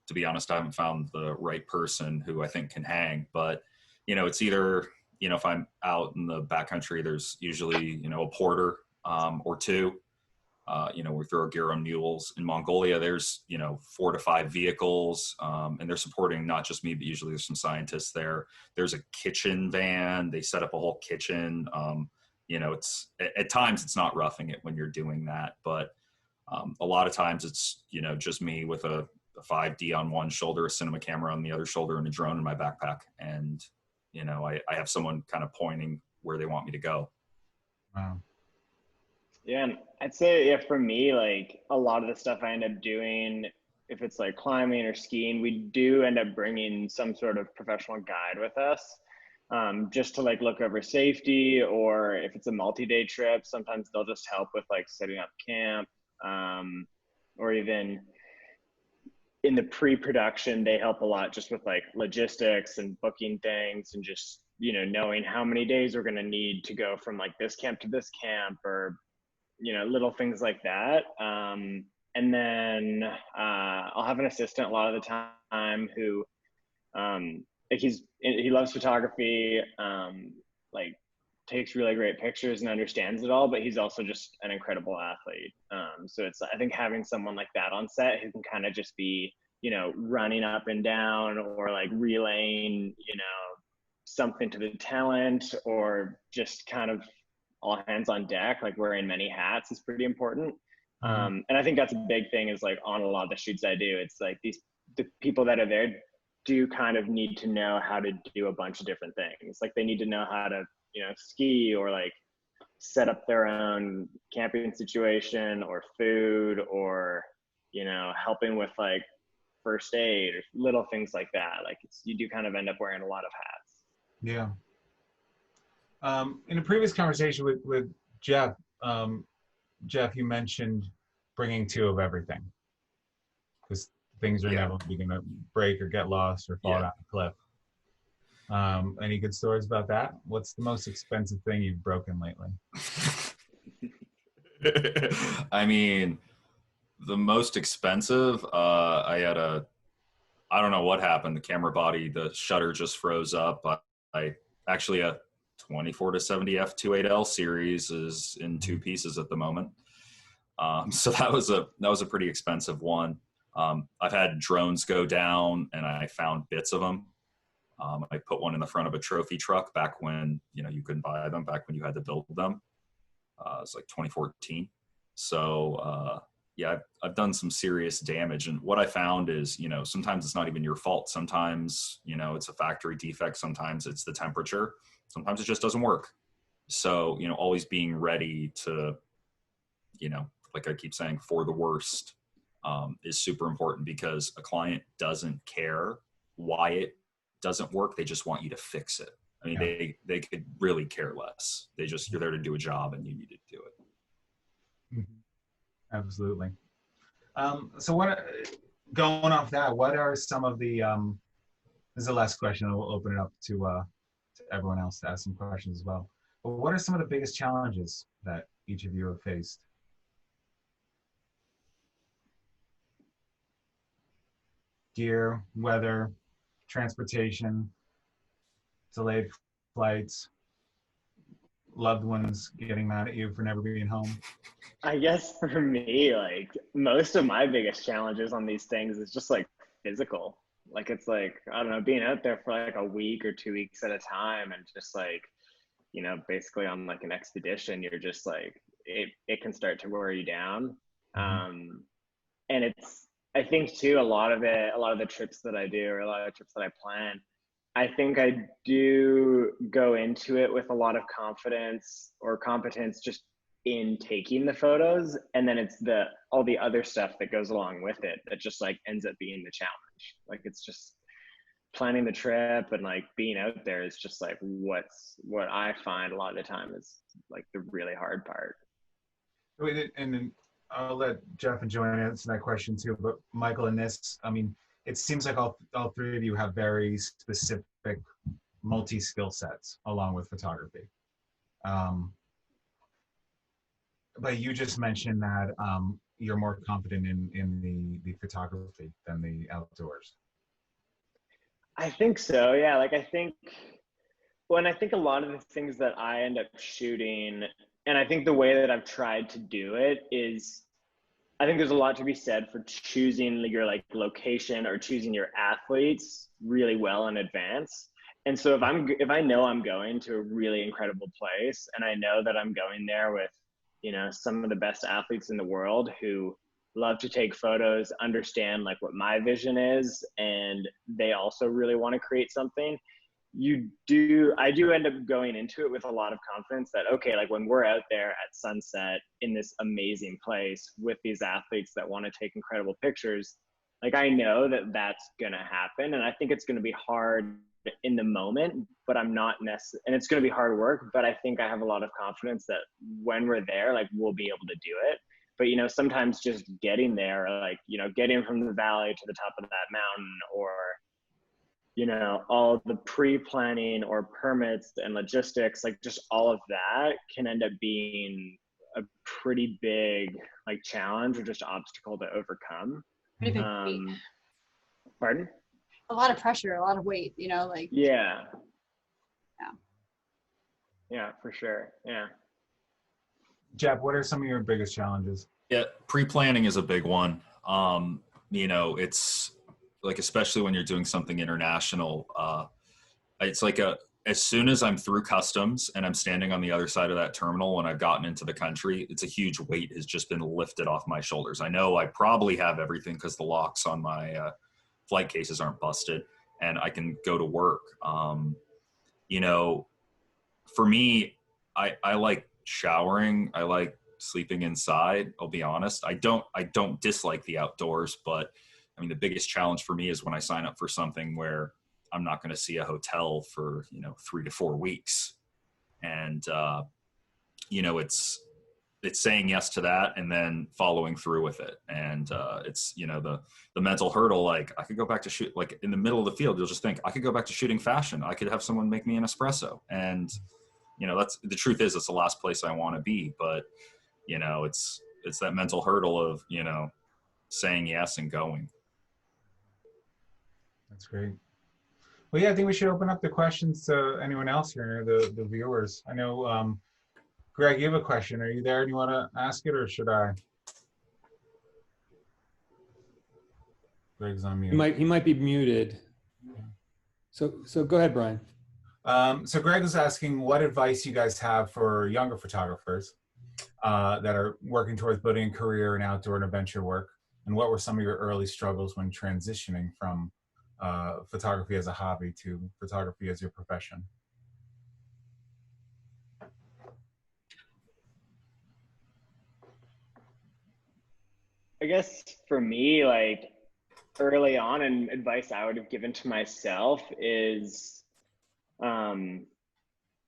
to be honest, I haven't found the right person who I think can hang. But, you know, it's either, you know, if I'm out in the backcountry, there's usually, you know, a porter or two. You know, we throw gear on mules. In Mongolia, there's, you know, 4 to 5 vehicles, and they're supporting not just me, but usually there's some scientists there. There's a kitchen van. They set up a whole kitchen. You know, it's at times it's not roughing it when you're doing that, but a lot of times it's, you know, just me with a 5D on one shoulder, a cinema camera on the other shoulder, and a drone in my backpack. And, you know, I have someone kind of pointing where they want me to go. Wow. Yeah, and I'd say, yeah, for me, like a lot of the stuff I end up doing, if it's like climbing or skiing, we do end up bringing some sort of professional guide with us, just to like look over safety, or if it's a multi-day trip, sometimes they'll just help with like setting up camp, or even in the pre-production, they help a lot just with like logistics and booking things, and just, you know, knowing how many days we're going to need to go from like this camp to this camp, or, you know, little things like that. And then I'll have an assistant a lot of the time who, like he loves photography, like takes really great pictures and understands it all, but he's also just an incredible athlete. So it's, I think having someone like that on set who can kind of just be, you know, running up and down, or like relaying, you know, something to the talent, or just kind of all hands on deck, like wearing many hats, is pretty important. And I think that's a big thing, is like on a lot of the shoots I do, it's like the people that are there do kind of need to know how to do a bunch of different things. Like they need to know how to, you know, ski, or like set up their own camping situation, or food, or, you know, helping with like first aid, or little things like that. Like you do kind of end up wearing a lot of hats. Yeah. In a previous conversation with Jeff, Jeff, you mentioned bringing 2 of everything, because things are inevitably going to break or get lost or fall down a cliff. Any good stories about that? What's the most expensive thing you've broken lately? I mean, the most expensive, I don't know what happened. The camera body, the shutter just froze up. I actually, a 24 to 70 f2.8L series is in 2 pieces at the moment. So that was a pretty expensive one. I've had drones go down and I found bits of them. I put one in the front of a trophy truck back when, you know, you couldn't buy them, back when you had to build them. It's like 2014. So, yeah, I've done some serious damage. And what I found is, you know, sometimes it's not even your fault. Sometimes, you know, it's a factory defect. Sometimes it's the temperature. Sometimes it just doesn't work. So, you know, always being ready to, you know, like I keep saying, for the worst, is super important, because a client doesn't care why it doesn't work. They just want you to fix it. I mean, they could really care less. You're there to do a job and you need to do it. Mm-hmm. Absolutely. So going off that, what are some of the, this is the last question, and we'll open it up to everyone else to ask some questions as well. But what are some of the biggest challenges that each of you have faced? Gear, weather, transportation, delayed flights, loved ones getting mad at you for never being home? I guess for me, like most of my biggest challenges on these things is just like physical. Like it's like, I don't know, being out there for like a week or 2 weeks at a time, and just like, you know, basically on like an expedition, you're just like, it can start to wear you down. And I think too, a lot of the trips that I do, or a lot of the trips that I plan, I think I do go into it with a lot of confidence or competence just in taking the photos. And then it's all the other stuff that goes along with it that just like ends up being the challenge. Like it's just planning the trip and like being out there is just like what I find a lot of the time is like the really hard part. And then I'll let Jeff and Joanna answer that question too. But Michael and this, I mean, it seems like all three of you have very specific multi-skill sets along with photography. But you just mentioned that you're more confident in the photography than the outdoors. I think so. Yeah. Like I think a lot of the things that I end up shooting, and I think the way that I've tried to do it is, I think there's a lot to be said for choosing your like location or choosing your athletes really well in advance. And so if I know I'm going to a really incredible place and I know that I'm going there with, you know, some of the best athletes in the world who love to take photos, understand like what my vision is, and they also really want to create something, I do end up going into it with a lot of confidence that, okay, like when we're out there at sunset in this amazing place with these athletes that want to take incredible pictures, like I know that that's going to happen. And I think it's going to be hard in the moment, but I'm not necessarily, and it's going to be hard work, but I think I have a lot of confidence that when we're there, like we'll be able to do it. But, you know, sometimes just getting there, like, you know, getting from the valley to the top of that mountain, or, you know, all the pre-planning or permits and logistics, like just all of that can end up being a pretty big like challenge or just obstacle to overcome. Pretty big weight. Pardon? A lot of pressure, a lot of weight, you know, like. Yeah. Yeah. Yeah, for sure. Yeah. Jeff, what are some of your biggest challenges? Yeah, pre-planning is a big one. You know, it's like, especially when you're doing something international, it's like as soon as I'm through customs and I'm standing on the other side of that terminal when I've gotten into the country, it's a huge weight has just been lifted off my shoulders. I know I probably have everything because the locks on my flight cases aren't busted and I can go to work. You know, for me, I like showering. I like sleeping inside. I'll be honest. I don't dislike the outdoors, but I mean, the biggest challenge for me is when I sign up for something where I'm not going to see a hotel for, you know, 3 to 4 weeks. And, you know, it's saying yes to that and then following through with it. And it's, you know, the mental hurdle, like I could go back to shoot, like in the middle of the field, you'll just think I could go back to shooting fashion. I could have someone make me an espresso. And, you know, that's the truth is it's the last place I want to be. But, you know, it's that mental hurdle of, you know, saying yes and going. That's great. Well, yeah, I think we should open up the questions to anyone else here, the viewers. I know, Greg, you have a question. Are you there? Do you want to ask it, or should I? Greg's on mute. He might be muted. So go ahead, Brian. So Greg is asking what advice you guys have for younger photographers that are working towards building a career in outdoor and adventure work, and what were some of your early struggles when transitioning from photography as a hobby to photography as your profession? I guess for me, like early on, and advice I would have given to myself is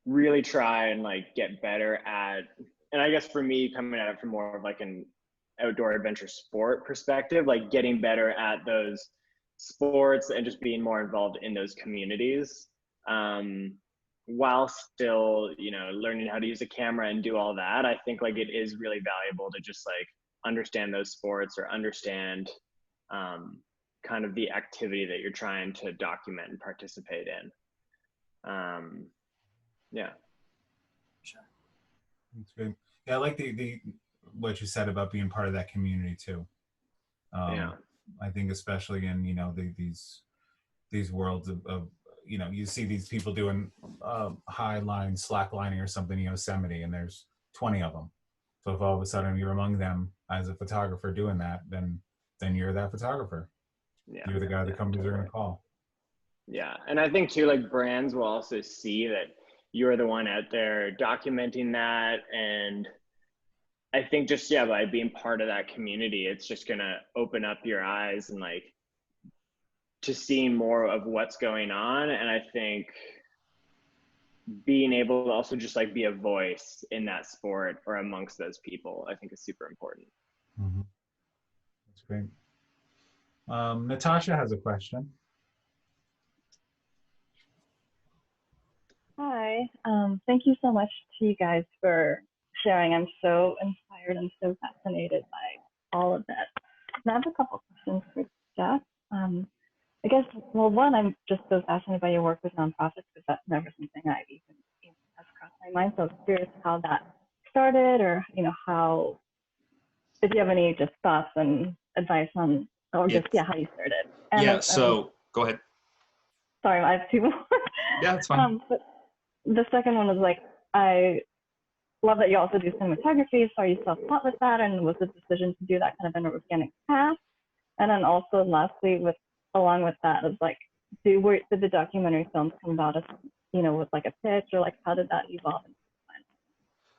really try and like get better at, and I guess for me, coming at it from more of like an outdoor adventure sport perspective, like getting better at those sports and just being more involved in those communities, while still, you know, learning how to use a camera and do all that. I think like it is really valuable to just like understand those sports or understand kind of the activity that you're trying to document and participate in. Yeah. Sure. That's good. Yeah, I like the what you said about being part of that community too. Yeah. I think especially in, you know, these worlds of you know, you see these people doing high line slacklining or something in Yosemite, and there's 20 of them. So if all of a sudden you're among them as a photographer doing that, then then you're that photographer. Yeah. You're the guy the companies are going to call. Yeah. And I think too, like brands will also see that you're the one out there documenting that. And I think just, yeah, by being part of that community, it's just going to open up your eyes and like to seeing more of what's going on. And I think being able to also just like be a voice in that sport or amongst those people, I think is super important. Mm-hmm. That's great. Natasha has a question. Hi, thank you so much to you guys for sharing. I'm so inspired and so fascinated by all of that. And I have a couple questions for Jeff. I guess, well, one, I'm just so fascinated by your work with nonprofits because that's never something I've even has crossed my mind. So I'm curious how that started, or how, if you have any just thoughts and advice on, or just how you started. And yeah. So go ahead. Sorry, I have two more. Yeah, it's fine. But the second one was like, I love that you also do cinematography. So are you self-taught with that? And was the decision to do that kind of an organic path? And then also lastly, along with that, is like, did the documentary films come about as, with like a pitch, or like how did that evolve?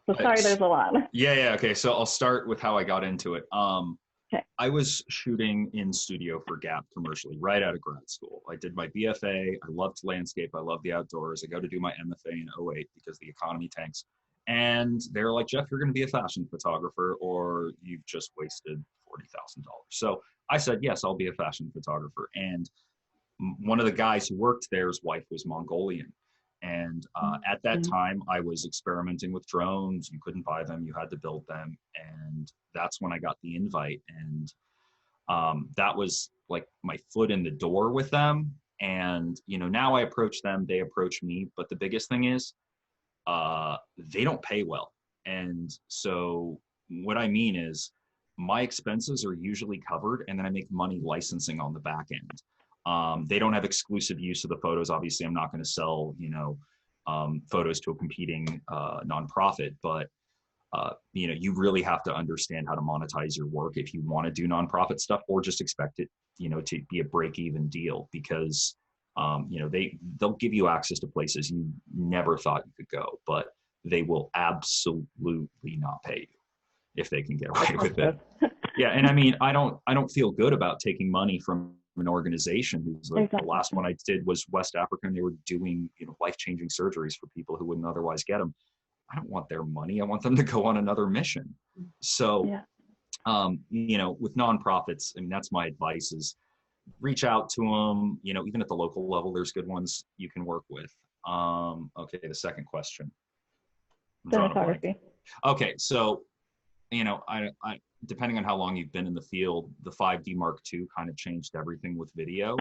So sorry, there's a lot. Yeah. Okay. So I'll start with how I got into it. Okay. I was shooting in studio for Gap commercially right out of grad school. I did my BFA. I loved landscape. I love the outdoors. I go to do my MFA in 2008 because the economy tanks. And they're like, Jeff, you're going to be a fashion photographer or you've just wasted $40,000. So I said, yes, I'll be a fashion photographer. And one of the guys who worked there, his wife was Mongolian. And at that time, I was experimenting with drones. You couldn't buy them. You had to build them. And that's when I got the invite. And that was like my foot in the door with them. And, now I approach them, they approach me. But the biggest thing is they don't pay well. And so what I mean is my expenses are usually covered, and then I make money licensing on the back end. They don't have exclusive use of the photos. Obviously, I'm not going to sell, photos to a competing nonprofit, but you really have to understand how to monetize your work if you want to do nonprofit stuff, or just expect it, to be a break-even deal, because they'll give you access to places you never thought you could go, but they will absolutely not pay you if they can get away with it. Yeah, and I mean, I don't feel good about taking money from an organization who's like, the last one I did was West Africa, and they were doing life-changing surgeries for people who wouldn't otherwise get them. I don't want their money. I want them to go on another mission. So, with nonprofits, I mean, that's my advice: is reach out to them. Even at the local level, there's good ones you can work with. Okay, the second question. Cinematography. Okay, so I depending on how long you've been in the field, the 5D Mark II kind of changed everything with video,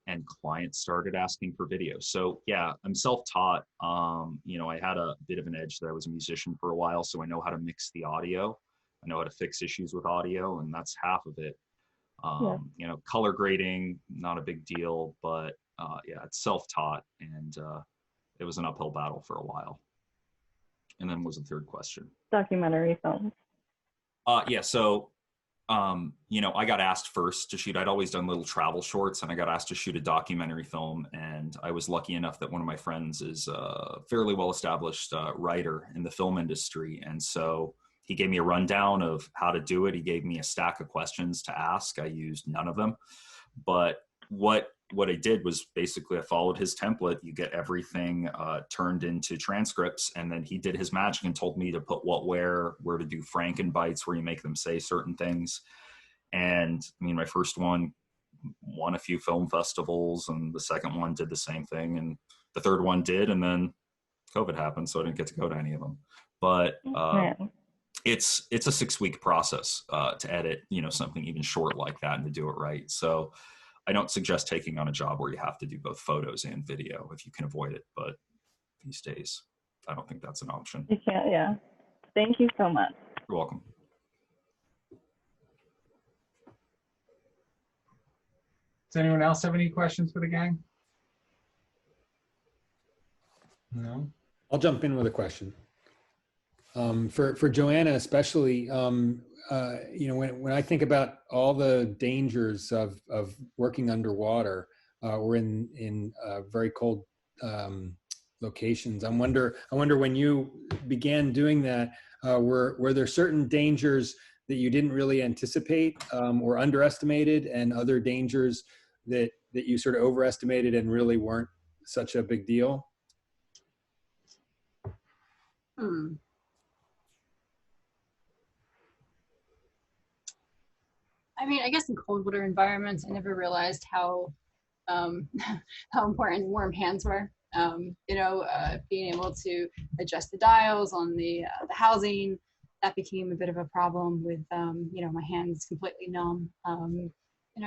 and clients started asking for video. So yeah, I'm self-taught. I had a bit of an edge that I was a musician for a while, so I know how to mix the audio. I know how to fix issues with audio, and that's half of it. Color grading, not a big deal, but it's self-taught, and it was an uphill battle for a while. And then what was the third question? Documentary films. So, I got asked first to shoot. I'd always done little travel shorts, and I got asked to shoot a documentary film. And I was lucky enough that one of my friends is a fairly well-established writer in the film industry. And so he gave me a rundown of how to do it. He gave me a stack of questions to ask. I used none of them. But what I did was basically I followed his template. You get everything turned into transcripts, and then he did his magic and told me to put what where to do Frankenbites, where you make them say certain things. And I mean, my first one won a few film festivals, and the second one did the same thing, and the third one did, and then COVID happened, so I didn't get to go to any of them. But it's a 6-week process to edit, something even short like that, and to do it right. So I don't suggest taking on a job where you have to do both photos and video if you can avoid it. But these days, I don't think that's an option. You can't, yeah. Thank you so much. You're welcome. Does anyone else have any questions for the gang? No? I'll jump in with a question. For Joanna especially, when I think about all the dangers of working underwater, or in very cold locations, I wonder when you began doing that, were there certain dangers that you didn't really anticipate, or underestimated, and other dangers that you sort of overestimated and really weren't such a big deal? I mean, I guess in cold water environments, I never realized how how important warm hands were. Being able to adjust the dials on the housing, that became a bit of a problem with my hands completely numb.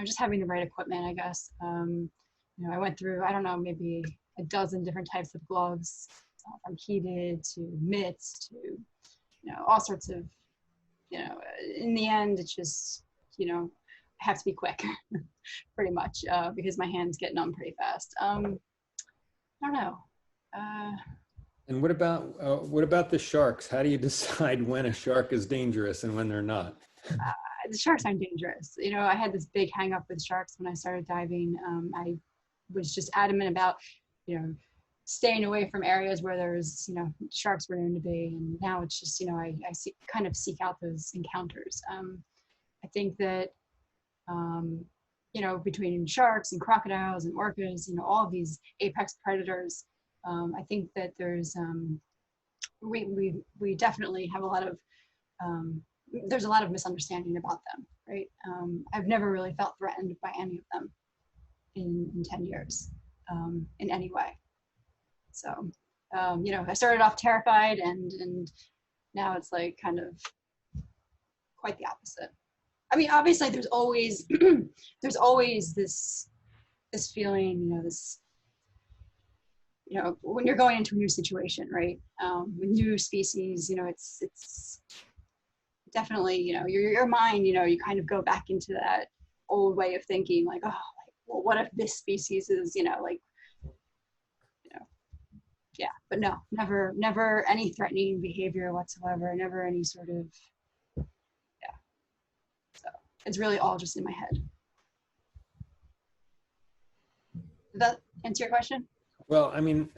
Just having the right equipment, I guess. I went through, I don't know, maybe a dozen different types of gloves, from heated to mitts to all sorts of, in the end, it's just, I have to be quick, pretty much, because my hands get numb pretty fast. I don't know. And what about the sharks? How do you decide when a shark is dangerous and when they're not? The sharks aren't dangerous. I had this big hang up with sharks when I started diving. I was just adamant about, staying away from areas where there's, sharks were known to be. And now it's just, I kind of seek out those encounters. I think that, between sharks and crocodiles and orcas, all of these apex predators, I think that there's, we definitely have a lot of, there's a lot of misunderstanding about them, right? I've never really felt threatened by any of them in 10 years, in any way. So, I started off terrified, and now it's like kind of quite the opposite. I mean, obviously there's always, there's always this feeling, when you're going into a new situation, right? With new species, it's definitely, your mind, you kind of go back into that old way of thinking, like, oh, well, what if this species is, yeah, but no, never any threatening behavior whatsoever, never any sort of, yeah. So it's really all just in my head. Did that answer your question? Well, I mean,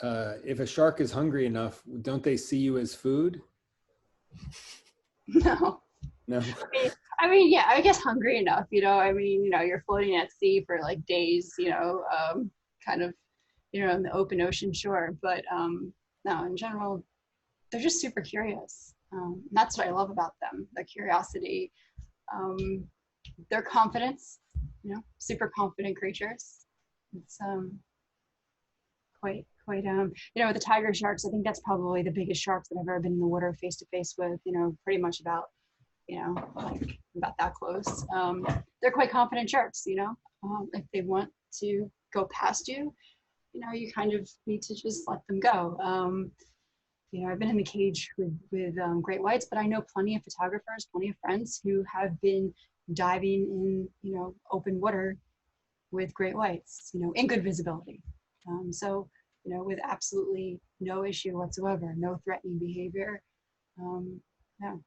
if a shark is hungry enough, don't they see you as food? No. No. I mean, yeah, I guess hungry enough, you're floating at sea for like days, kind of, in the open ocean, sure. But no, in general, they're just super curious. That's what I love about them, their curiosity, their confidence, super confident creatures. It's quite, with the tiger sharks, I think that's probably the biggest sharks that I've ever been in the water face to face with, pretty much about, like about that close. They're quite confident sharks, if they want to go past you, you kind of need to just let them go. I've been in the cage with great whites, but I know plenty of photographers, plenty of friends who have been diving in, open water with great whites, in good visibility. So, with absolutely no issue whatsoever, no threatening behavior. No.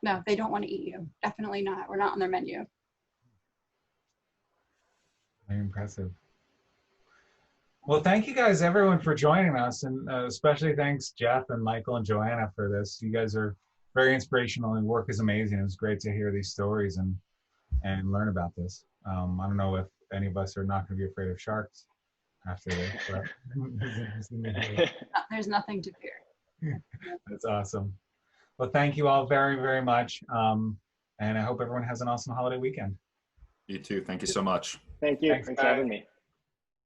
No, they don't want to eat you. Definitely not. We're not on their menu. Very impressive. Well, thank you guys, everyone, for joining us, and especially thanks Jeff and Michael and Joanna for this. You guys are very inspirational, and work is amazing. It was great to hear these stories and learn about this. I don't know if any of us are not going to be afraid of sharks after this, but there's nothing to fear. That's awesome. Well, thank you all very, very much, and I hope everyone has an awesome holiday weekend. You too. Thank you so much. Thank you. Thanks for having me.